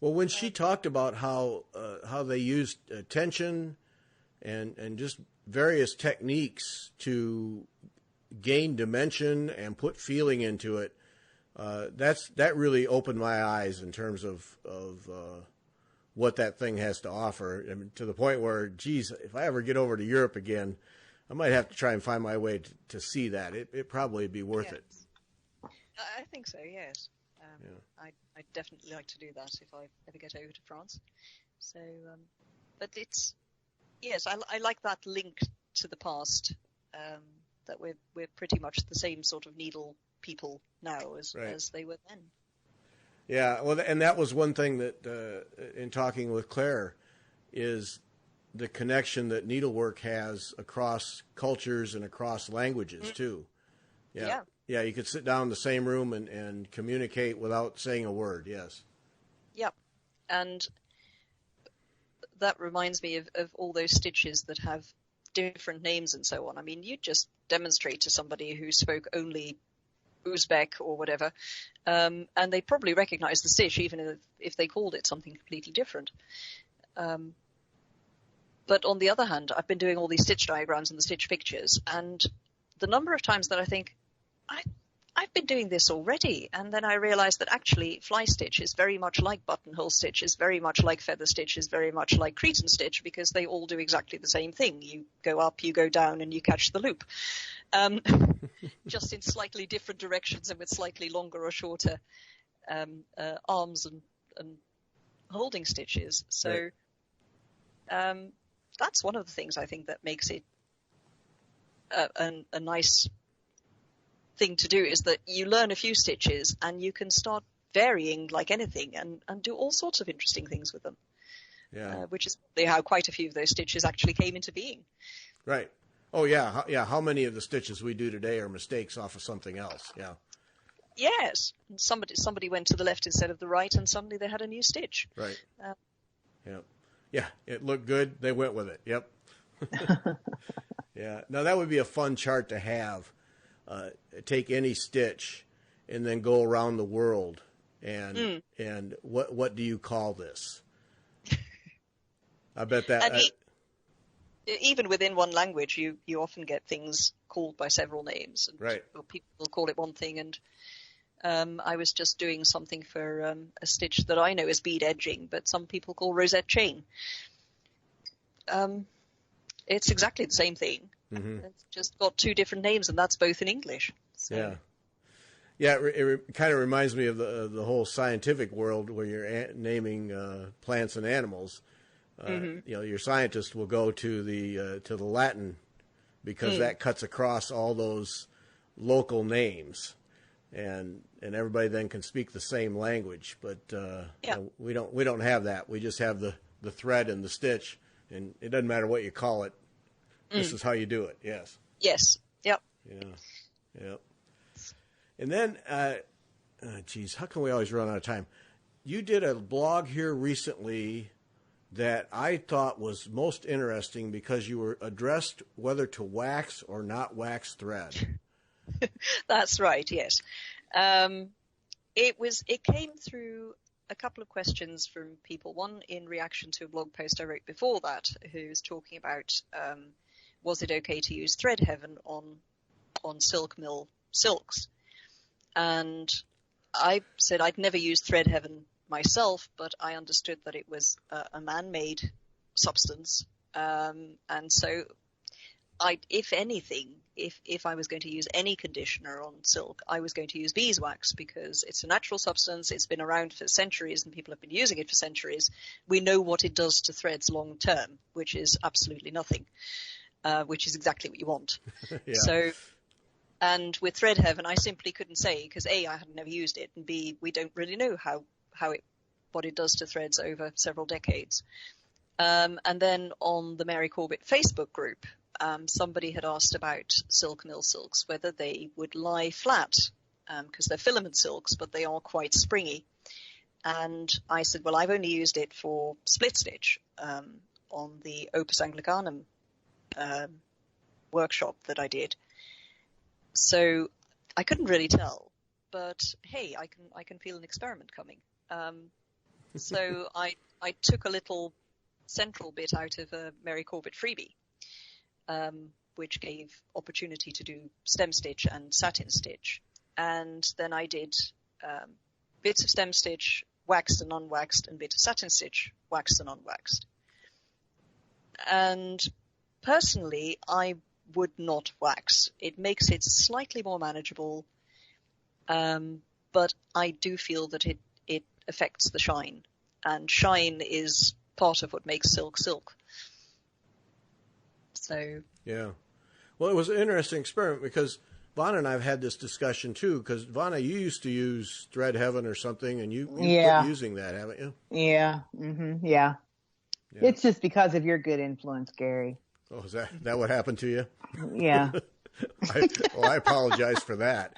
Well, when she talked about how they used tension and just various techniques to gain dimension and put feeling into it, that really opened my eyes in terms of what that thing has to offer. I mean, to the point where, geez, if I ever get over to Europe again, I might have to try and find my way to see that. It probably be worth it. I think so, yes. I'd definitely like to do that if I ever get over to France. So, but it's, yes, I like that link to the past, that we're pretty much the same sort of needle people now as they were then. Yeah, well, and that was one thing that in talking with Claire is the connection that needlework has across cultures and across languages too. Yeah, you could sit down in the same room and communicate without saying a word. Yes. Yep, and that reminds me of all those stitches that have different names and so on. I mean, you just demonstrate to somebody who spoke only Uzbek or whatever, and they probably recognize the stitch even if they called it something completely different. But on the other hand, I've been doing all these stitch diagrams and the stitch pictures, and the number of times that I think, I've been doing this already, and then I realized that actually fly stitch is very much like buttonhole stitch, is very much like feather stitch, is very much like Cretan stitch, because they all do exactly the same thing. You go up, you go down, and you catch the loop. Just in slightly different directions and with slightly longer or shorter arms and holding stitches. So that's one of the things I think that makes it a nice thing to do, is that you learn a few stitches and you can start varying like anything and do all sorts of interesting things with them. Yeah. Which is how quite a few of those stitches actually came into being. Right. Oh, yeah. Yeah. How many of the stitches we do today are mistakes off of something else? Yeah. Yes. Somebody went to the left instead of the right, and suddenly they had a new stitch. Right. Yeah. Yeah, it looked good. They went with it. Yep. Yeah. Now that would be a fun chart to have. Take any stitch and then go around the world and what do you call this? I bet that. Even within one language, you often get things called by several names. And, right. Or people will call it one thing. And I was just doing something for a stitch that I know as bead edging, but some people call rosette chain. It's exactly the same thing. Mm-hmm. It's just got two different names, and that's both in English. So. Yeah. Yeah, it kind of reminds me of the whole scientific world where you're naming plants and animals. You know, your scientist will go to the Latin because that cuts across all those local names, and everybody then can speak the same language. But you know, we don't have that. We just have the thread and the stitch, and it doesn't matter what you call it. This is how you do it. Yes. Yes. Yep. Yeah. Yep. And then, geez, how can we always run out of time? You did a blog here recently that I thought was most interesting because you were addressed whether to wax or not wax thread. That's right, yes. It came through a couple of questions from people. One in reaction to a blog post I wrote before that, who was talking about was it okay to use thread heaven on silk mill silks? And I said I'd never used thread heaven myself, but I understood that it was a man-made substance. And so if anything, if I was going to use any conditioner on silk, I was going to use beeswax because it's a natural substance. It's been around for centuries and people have been using it for centuries. We know what it does to threads long term, which is absolutely nothing, which is exactly what you want. Yeah. So, and with thread heaven, I simply couldn't say because A, I had never used it, and B, we don't really know what it does to threads over several decades. And then on the Mary Corbett Facebook group, somebody had asked about silk mill silks, whether they would lie flat, because they're filament silks, but they are quite springy. And I said, well, I've only used it for split stitch on the Opus Anglicanum workshop that I did. So I couldn't really tell, but hey, I can feel an experiment coming. So I took a little central bit out of a Mary Corbett freebie, which gave opportunity to do stem stitch and satin stitch. And then I did bits of stem stitch, waxed and unwaxed, and bit of satin stitch, waxed and unwaxed. And personally, I would not wax. It makes it slightly more manageable, but I do feel that it affects the shine, and shine is part of what makes silk silk. So yeah, well, it was an interesting experiment because Vonna and I have had this discussion too. Because Vonna, you used to use Thread Heaven or something, and you quit using that, haven't you? Yeah, yeah. It's just because of your good influence, Gary. Oh, is that what happened to you? Yeah. I apologize for that.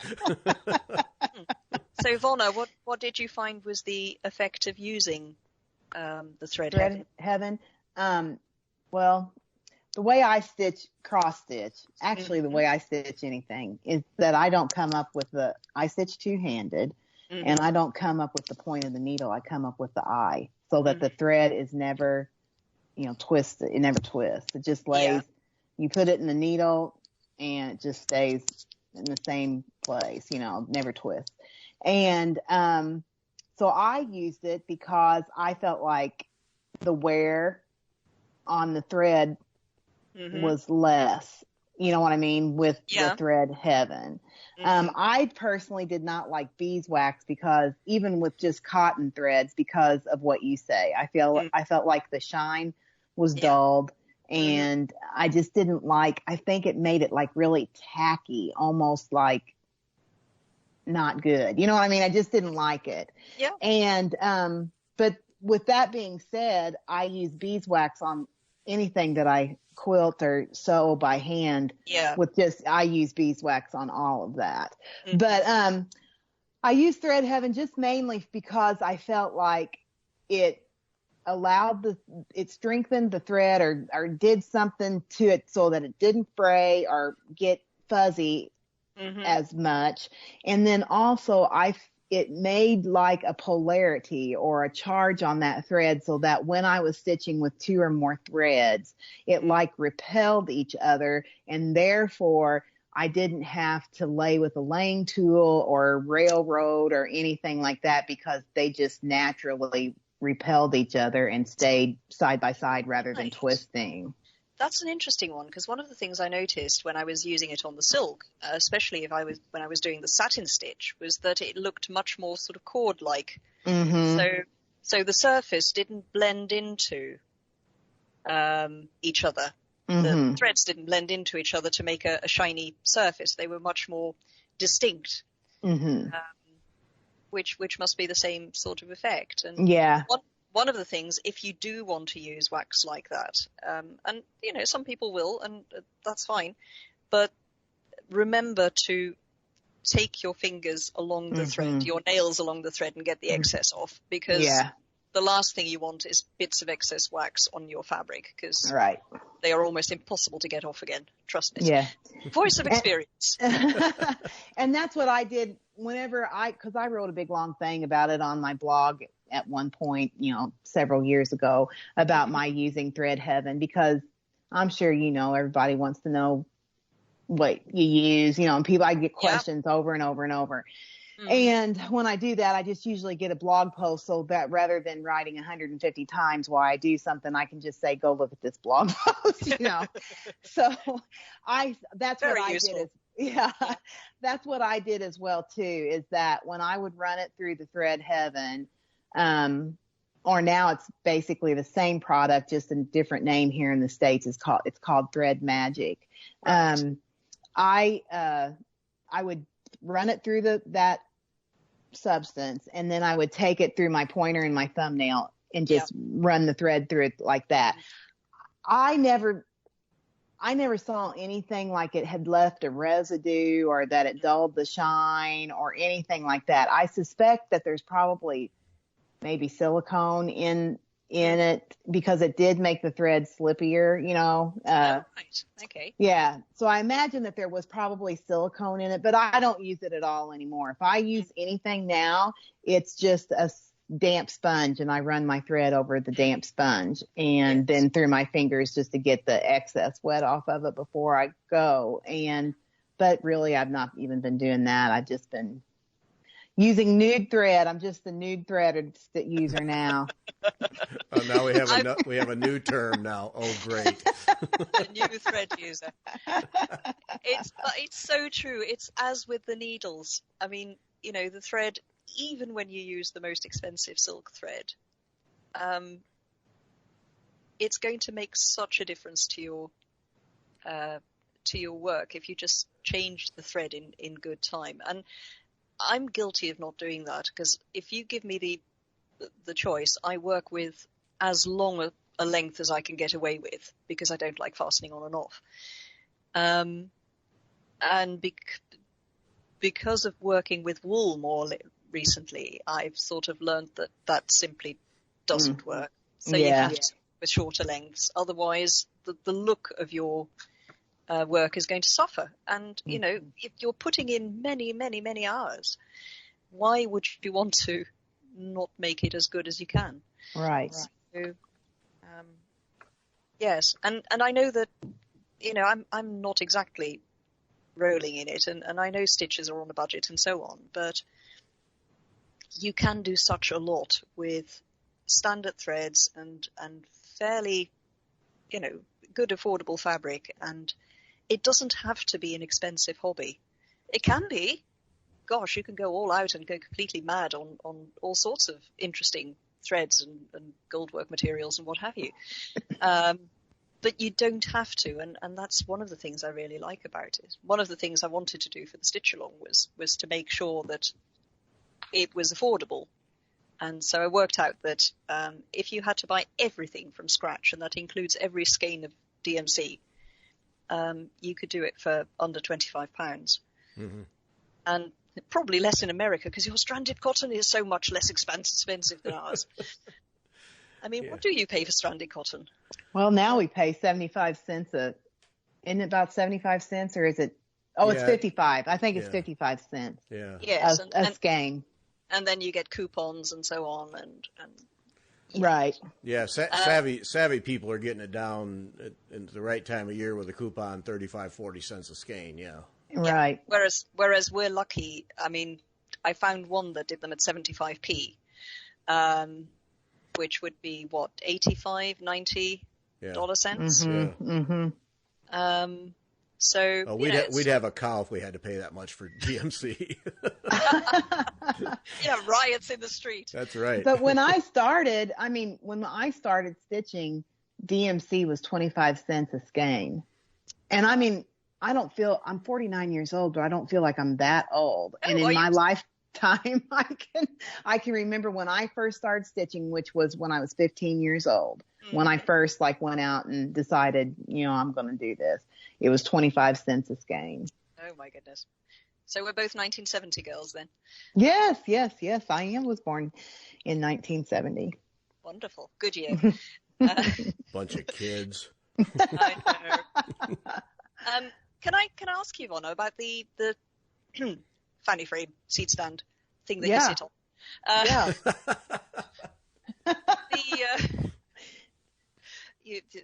So, Vonna, what did you find was the effect of using the thread heaven? Well, the way I stitch cross stitch, actually the way I stitch anything, is that I don't come up with I stitch two-handed, and I don't come up with the point of the needle. I come up with the eye, so that the thread is never, twisted. It never twists. It just lays. Yeah. You put it in the needle, and it just stays in the same place. Never twists. And so I used it because I felt like the wear on the thread was less. You know what I mean? With the Thread Heaven. I personally did not like beeswax because even with just cotton threads, because of what you say, I felt like the shine was dulled, and I just didn't like. I think it made it like really tacky, almost like not good. You know what I mean? I just didn't like it. Yeah. And but with that being said, I use beeswax on anything that I quilt or sew by hand. Yeah. I use beeswax on all of that. But I use Thread Heaven just mainly because I felt like it it strengthened the thread or did something to it so that it didn't fray or get fuzzy as much. And then also it made like a polarity or a charge on that thread so that when I was stitching with 2 or more threads, it like repelled each other, and therefore I didn't have to lay with a laying tool or railroad or anything like that, because they just naturally repelled each other and stayed side by side rather than twisting. That's an interesting one, because one of the things I noticed when I was using it on the silk, especially when I was doing the satin stitch, was that it looked much more sort of cord-like. So the surface didn't blend into each other. The threads didn't blend into each other to make a shiny surface. They were much more distinct, which must be the same sort of effect. And one of the things, if you do want to use wax like that, and some people will, and that's fine, but remember to take your fingers along the thread, your nails along the thread, and get the excess off, because the last thing you want is bits of excess wax on your fabric, because they are almost impossible to get off again. Trust me. Yeah. Voice of experience. And that's what I did because I wrote a big long thing about it on my blog at one point, several years ago, about my using Thread Heaven, because I'm sure, everybody wants to know what you use, and I get questions over and over and over. And when I do that, I just usually get a blog post, so that rather than writing 150 times why I do something, I can just say, go look at this blog post, So that's very what I useful. did. That's what I did as well too, is that when I would run it through the Thread Heaven, or now it's basically the same product, just a different name here in the States. It's called Thread Magic. Right. I would run it through that substance, and then I would take it through my pointer and my thumbnail and just run the thread through it like that. I never saw anything like it had left a residue or that it dulled the shine or anything like that. I suspect that there's probably maybe silicone in it, because it did make the thread slippier, right. Okay. Yeah. So I imagine that there was probably silicone in it, but I don't use it at all anymore. If I use anything now, it's just a damp sponge, and I run my thread over the damp sponge and then through my fingers just to get the excess wet off of it before I go. But really, I've not even been doing that. I've just been using nude thread. I'm just the nude thread user now. Now we have a new term now. Oh, great. The new thread user. It's so true. It's as with the needles. I mean, the thread, even when you use the most expensive silk thread, it's going to make such a difference to your work if you just change the thread in good time. And I'm guilty of not doing that, because if you give me the choice, I work with as long a length as I can get away with, because I don't like fastening on and off. And because of working with wool more recently, I've sort of learned that simply doesn't work. So you have to with shorter lengths. Otherwise, the look of your work is going to suffer. And, if you're putting in many, many, many hours, why would you want to not make it as good as you can? Right. So, yes. And I know that, I'm not exactly rolling in it, and I know stitches are on a budget and so on, but you can do such a lot with standard threads and fairly, good affordable fabric, and it doesn't have to be an expensive hobby. It can be. Gosh, you can go all out and go completely mad on all sorts of interesting threads and goldwork materials and what have you. But you don't have to, and that's one of the things I really like about it. One of the things I wanted to do for the stitch along was to make sure that it was affordable. And so I worked out that if you had to buy everything from scratch, and that includes every skein of DMC, you could do it for under £25. Mm-hmm. And probably less in America, because your stranded cotton is so much less expensive than ours. I mean, what do you pay for stranded cotton? Well, now we pay 75 cents isn't it about 75 cents, or is it? Oh, it's 55. I think it's 55 cents. Yeah. Yes, a skein. And then you get coupons and so on, and right. Yeah, savvy people are getting it down at the right time of year with a coupon, 35, 40 cents a skein. Yeah. Right. Whereas we're lucky. I mean, I found one that did them at 75p, which would be what, 85, 90 dollar cents. So we'd have a cow if we had to pay that much for DMC. Yeah, riots in the street. That's right. But when I started stitching, DMC was 25 cents a skein. And I mean, I'm 49 years old, but I don't feel like I'm that old. And in my lifetime, I can remember when I first started stitching, which was when I was 15 years old. When I first went out and decided, I'm going to do this, it was 25 cents a skein. Oh my goodness. So we're both 1970 girls then. Yes. I was born in 1970. Wonderful. Good year. Bunch of kids. I know. Can I ask you, Vonna, about the fanny frame seat stand thing that you sit on?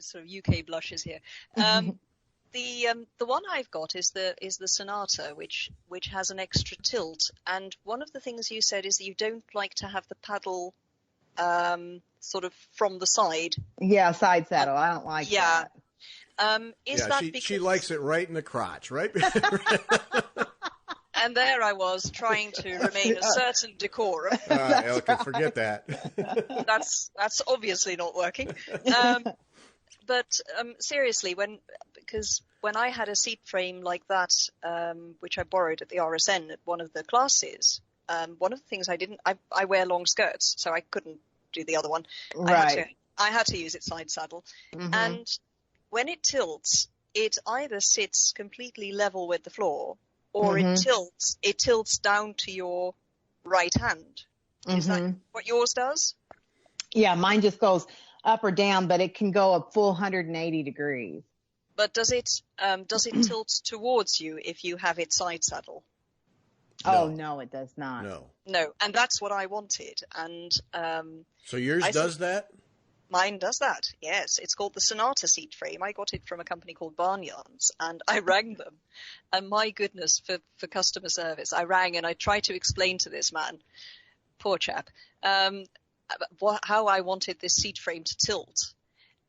Sort of UK blushes here. The one I've got is the Sonata, which has an extra tilt. And one of the things you said is that you don't like to have the paddle sort of from the side. Yeah, side saddle. I don't like that. Is that because she likes it right in the crotch, right? And there I was trying to remain a certain decorum. Elka, forget that. That's obviously not working. But seriously, because when I had a seat frame like that, which I borrowed at the RSN at one of the classes, one of the things I wear long skirts, so I couldn't do the other one. Right. I had to use its side saddle. And when it tilts, it either sits completely level with the floor, or it tilts down to your right hand. Is that what yours does? Yeah, mine just goes up or down, but it can go a full 180 degrees. But does it tilt towards you if you have it side saddle? No. Oh no, it does not. No, and that's what I wanted. And so yours does that? Mine does that. Yes, it's called the Sonata seat frame. I got it from a company called Barn Yarns, and I rang them. And my goodness, for customer service, I rang and I tried to explain to this man, poor chap, how I wanted this seat frame to tilt.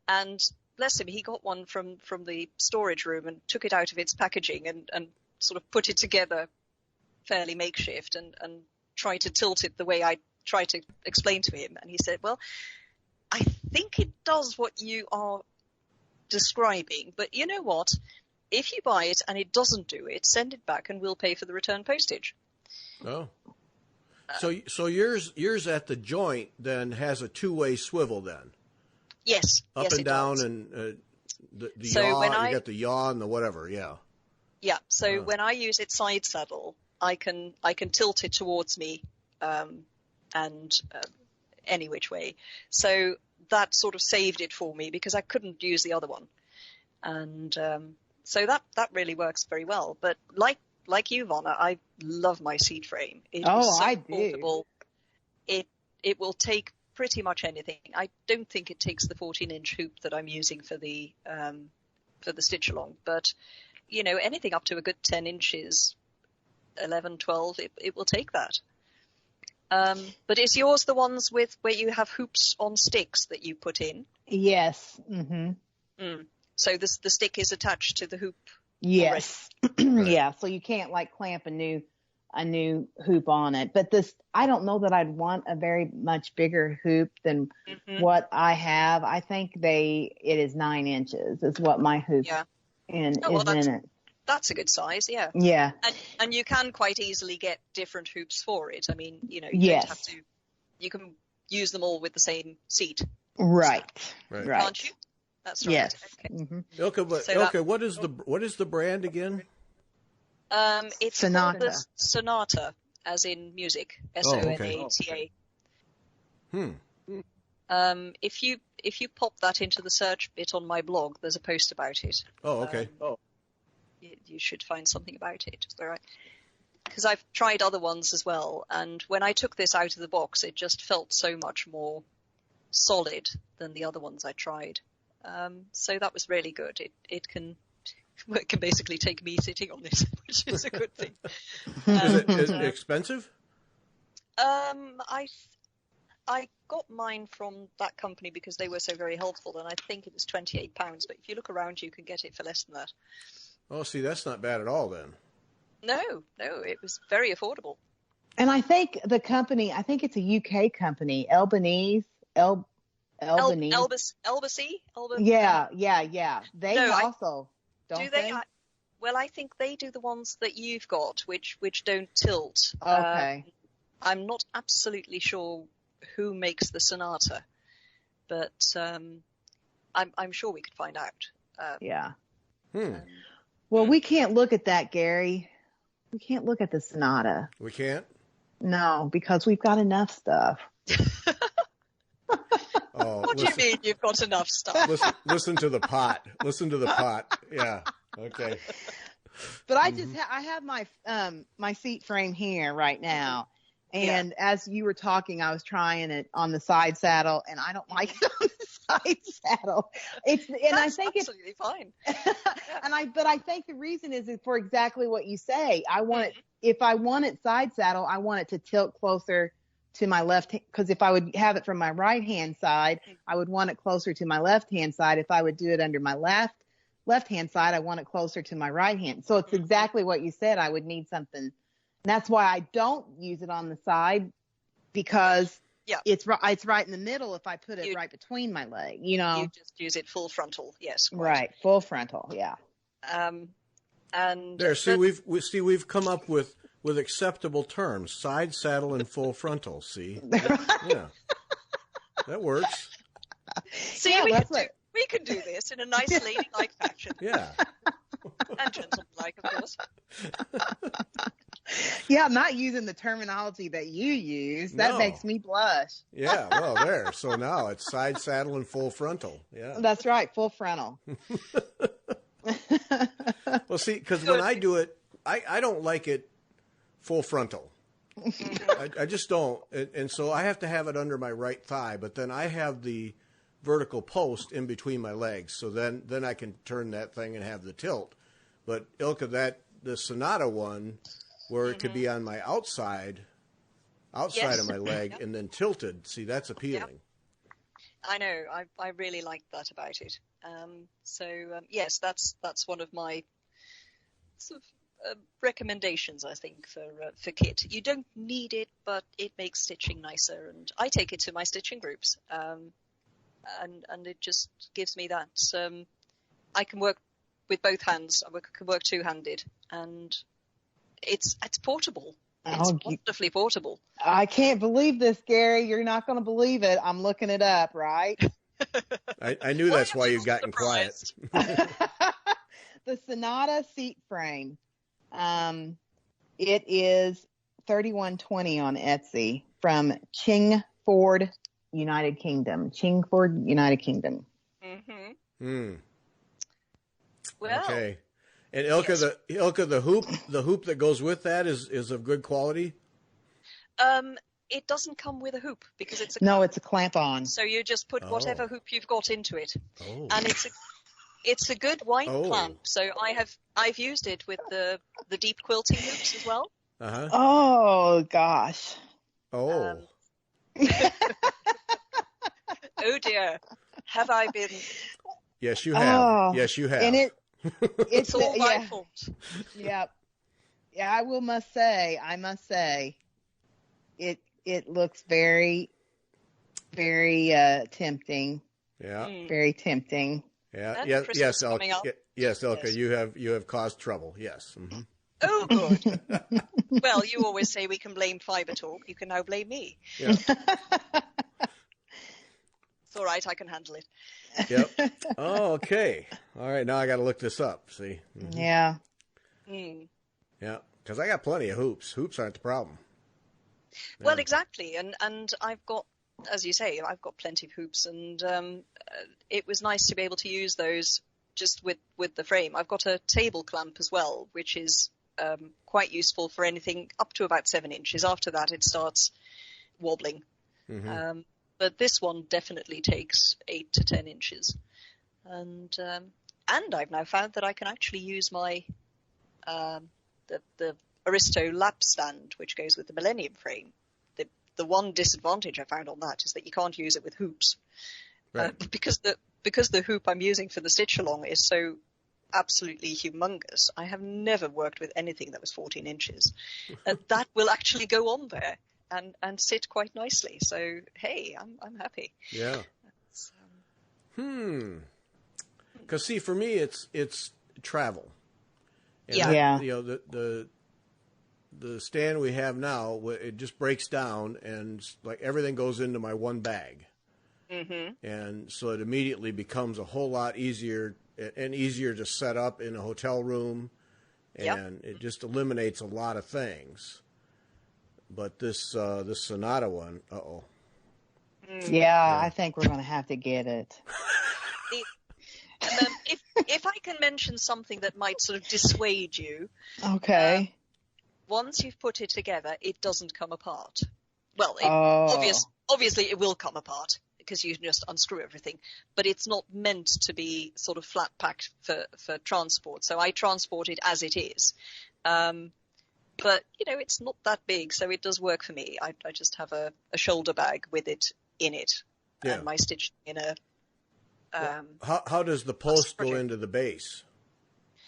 And bless him, he got one from the storage room and took it out of its packaging and sort of put it together fairly makeshift and tried to tilt it the way I tried to explain to him. And he said, well, I think it does what you are describing, but you know what? If you buy it and it doesn't do it, send it back and we'll pay for the return postage. Oh. So yours at the joint then has a two-way swivel then? Yes. Up and down does. And the so yaw, when you got the yaw and the whatever, yeah. Yeah, so when I use its side saddle, I can tilt it towards me and any which way. So that sort of saved it for me because I couldn't use the other one. And so that really works very well. But like you, Vonna, I love my seat frame. It is so I do. portable. It will take pretty much anything. I don't think it takes the 14-inch hoop that I'm using for the stitch along, but anything up to a good 10 inches, 11, 12, it will take that. But is yours the ones where you have hoops on sticks that you put in? Yes. So the stick is attached to the hoop. Yes. Yeah. So you can't clamp a new hoop on it. But I don't know that I'd want a very much bigger hoop than what I have. I think it is 9 inches is what my hoop is in it. That's a good size, yeah. Yeah. And you can quite easily get different hoops for it. I mean, you don't have to. You can use them all with the same seat. Right. Can't you? That's right. Yes. Okay. Ilka, what is the brand again? It's Sonata. called the Sonata, as in music. Sonata. If you pop that into the search bit on my blog, there's a post about it. Oh, okay. You should find something about it. All right. Because I've tried other ones as well, and when I took this out of the box, it just felt so much more solid than the other ones I tried. So that was really good. It can basically take me sitting on this, which is a good thing. Is it expensive? I got mine from that company because they were so very helpful, and I think it was £28. But if you look around, you can get it for less than that. Oh, see, that's not bad at all then. No, it was very affordable. And I think the company, I think it's a UK company, Albanese. Elbacy? Yeah. They also, don't they? Well, I think they do the ones that you've got, which don't tilt. Okay. I'm not absolutely sure who makes the Sonata, but I'm sure we could find out. Yeah. Well, we can't look at that, Gary. We can't look at the Sonata. We can't? No, because we've got enough stuff. What do you mean you've got enough stuff? Listen to the pot. Listen to the pot. Yeah. Okay. But I have my seat frame here right now. And as you were talking, I was trying it on the side saddle, and I don't like it on the side saddle. That's absolutely fine. But I think the reason is for exactly what you say. I want it, if I want it side saddle, I want it to tilt closer to my left, because if I would have it from my right hand side, I would want it closer to my left hand side. If I would do it under my left hand side, I want it closer to my right hand. So it's exactly what you said. I would need something. And that's why I don't use it on the side, because it's right in the middle if I put it right between my leg, You just use it full frontal. Yes. Quite. Right. Full frontal. Yeah. And there, we've come up with acceptable terms: side saddle and full frontal. See, yeah, that works. See, we can do this in a nice ladylike fashion. Yeah, and gentlemanlike, of course. Yeah, I'm not using the terminology that you use. That makes me blush. Yeah, well, there. So now it's side saddle and full frontal. Yeah, that's right, full frontal. Well, see, because when I do it, I don't like it full frontal. I just don't. And so I have to have it under my right thigh, but then I have the vertical post in between my legs. So then I can turn that thing and have the tilt. But Ilka, the Sonata one, where it could be on my outside of my leg and then tilted. See, that's appealing. Yep. I know. I really like that about it. Yes, that's one of my sort of recommendations, I think, for kit. You don't need it, but it makes stitching nicer, and I take it to my stitching groups, and it just gives me that. I can work with both hands. I can work two-handed, and it's portable. It's wonderfully portable. I can't believe this, Gary. You're not going to believe it. I'm looking it up, right? I knew that's why you've gotten quiet. The Sonata seat frame. It is $31.20 on Etsy from Chingford, United Kingdom. Chingford, United Kingdom. Mm-hmm. Well. Okay. And Ilka, the hoop that goes with that is of good quality. It doesn't come with a hoop because it's it's a clamp on. So you just put whatever hoop you've got into it, and it's a good white clamp. So I've used it with the deep quilting hoops as well. Oh gosh. Oh. Oh dear, have I been? Yes, you have. Yes, you have. And it's all my fault. Yep. Yeah, I must say, it looks very, very tempting. Yeah. Very tempting. Yeah. Yes, Elka. Yes, Elka. You have caused trouble. Yes. Mm-hmm. Oh, good. Well, you always say we can blame Fiber Talk. You can now blame me. Yeah. It's all right. I can handle it. Yep. Oh, okay. All right. Now I got to look this up. See. Mm-hmm. Yeah. Yeah. Because I got plenty of hoops. Hoops aren't the problem. Well, exactly. And I've got as you say, I've got plenty of hoops, and it was nice to be able to use those just with the frame. I've got a table clamp as well, which is quite useful for anything up to about 7 inches. After that, it starts wobbling. Mm-hmm. But this one definitely takes 8 to 10 inches. And I've now found that I can actually use my the Aristo lap stand, which goes with the Millennium frame. The one disadvantage I found on that is that you can't use it with hoops, right. Because the hoop I'm using for the stitch along is so absolutely humongous. I have never worked with anything that was 14 inches. That will actually go on there and sit quite nicely. So hey, I'm happy. Yeah. Because see, for me, it's travel. And yeah. You know, the stand we have now, it just breaks down, and like everything goes into my one bag. Mm-hmm. And so it immediately becomes a whole lot easier to set up in a hotel room, and it just eliminates a lot of things. But this Sonata one, yeah, I think we're going to have to get it. If I can mention something that might sort of dissuade you. Okay. Once you've put it together, it doesn't come apart. Well, obviously it will come apart because you just unscrew everything, but it's not meant to be sort of flat packed for transport. So I transport it as it is. But, you know, it's not that big, so it does work for me. I just have a shoulder bag with it in it, and my stitch in a... How does the post go into the base?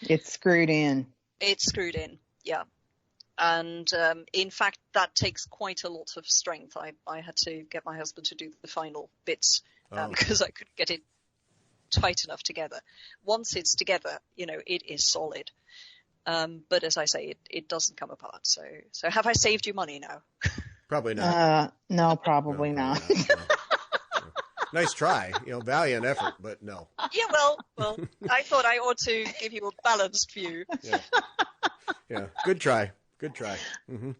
It's screwed in. It's screwed in, yeah. And in fact, that takes quite a lot of strength. I had to get my husband to do the final bits because I couldn't get it tight enough together. Once it's together, you know, it is solid. But as I say, it doesn't come apart. So have I saved you money now? Probably not. No, probably not. Nice try, you know, valiant effort, but no. Yeah, well, I thought I ought to give you a balanced view. Yeah. Good try. Mm-hmm.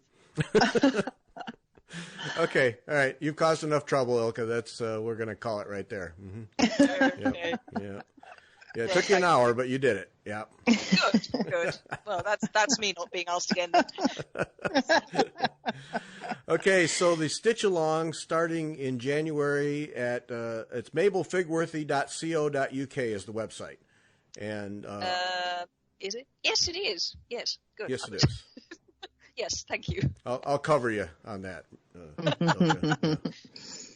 Okay, all right. You've caused enough trouble, Ilka. That's we're going to call it right there. Mm-hmm. Okay. Yeah. It took you an hour, but you did it. Yeah. Good. Well, that's me not being asked again. Okay, so the stitch along starting in January at it's mabelfigworthy.co.uk is the website, and is it? Yes, it is. Yes, good. Yes, it is. Yes, thank you. I'll cover you on that.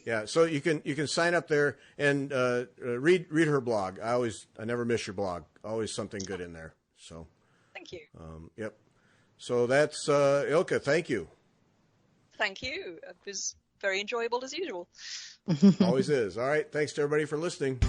Yeah, so you can sign up there and read her blog. I never miss your blog. Always something good in there. So thank you. Yep. So that's Ilka. Thank you. Thank you. It was very enjoyable as usual. Always is. All right. Thanks to everybody for listening.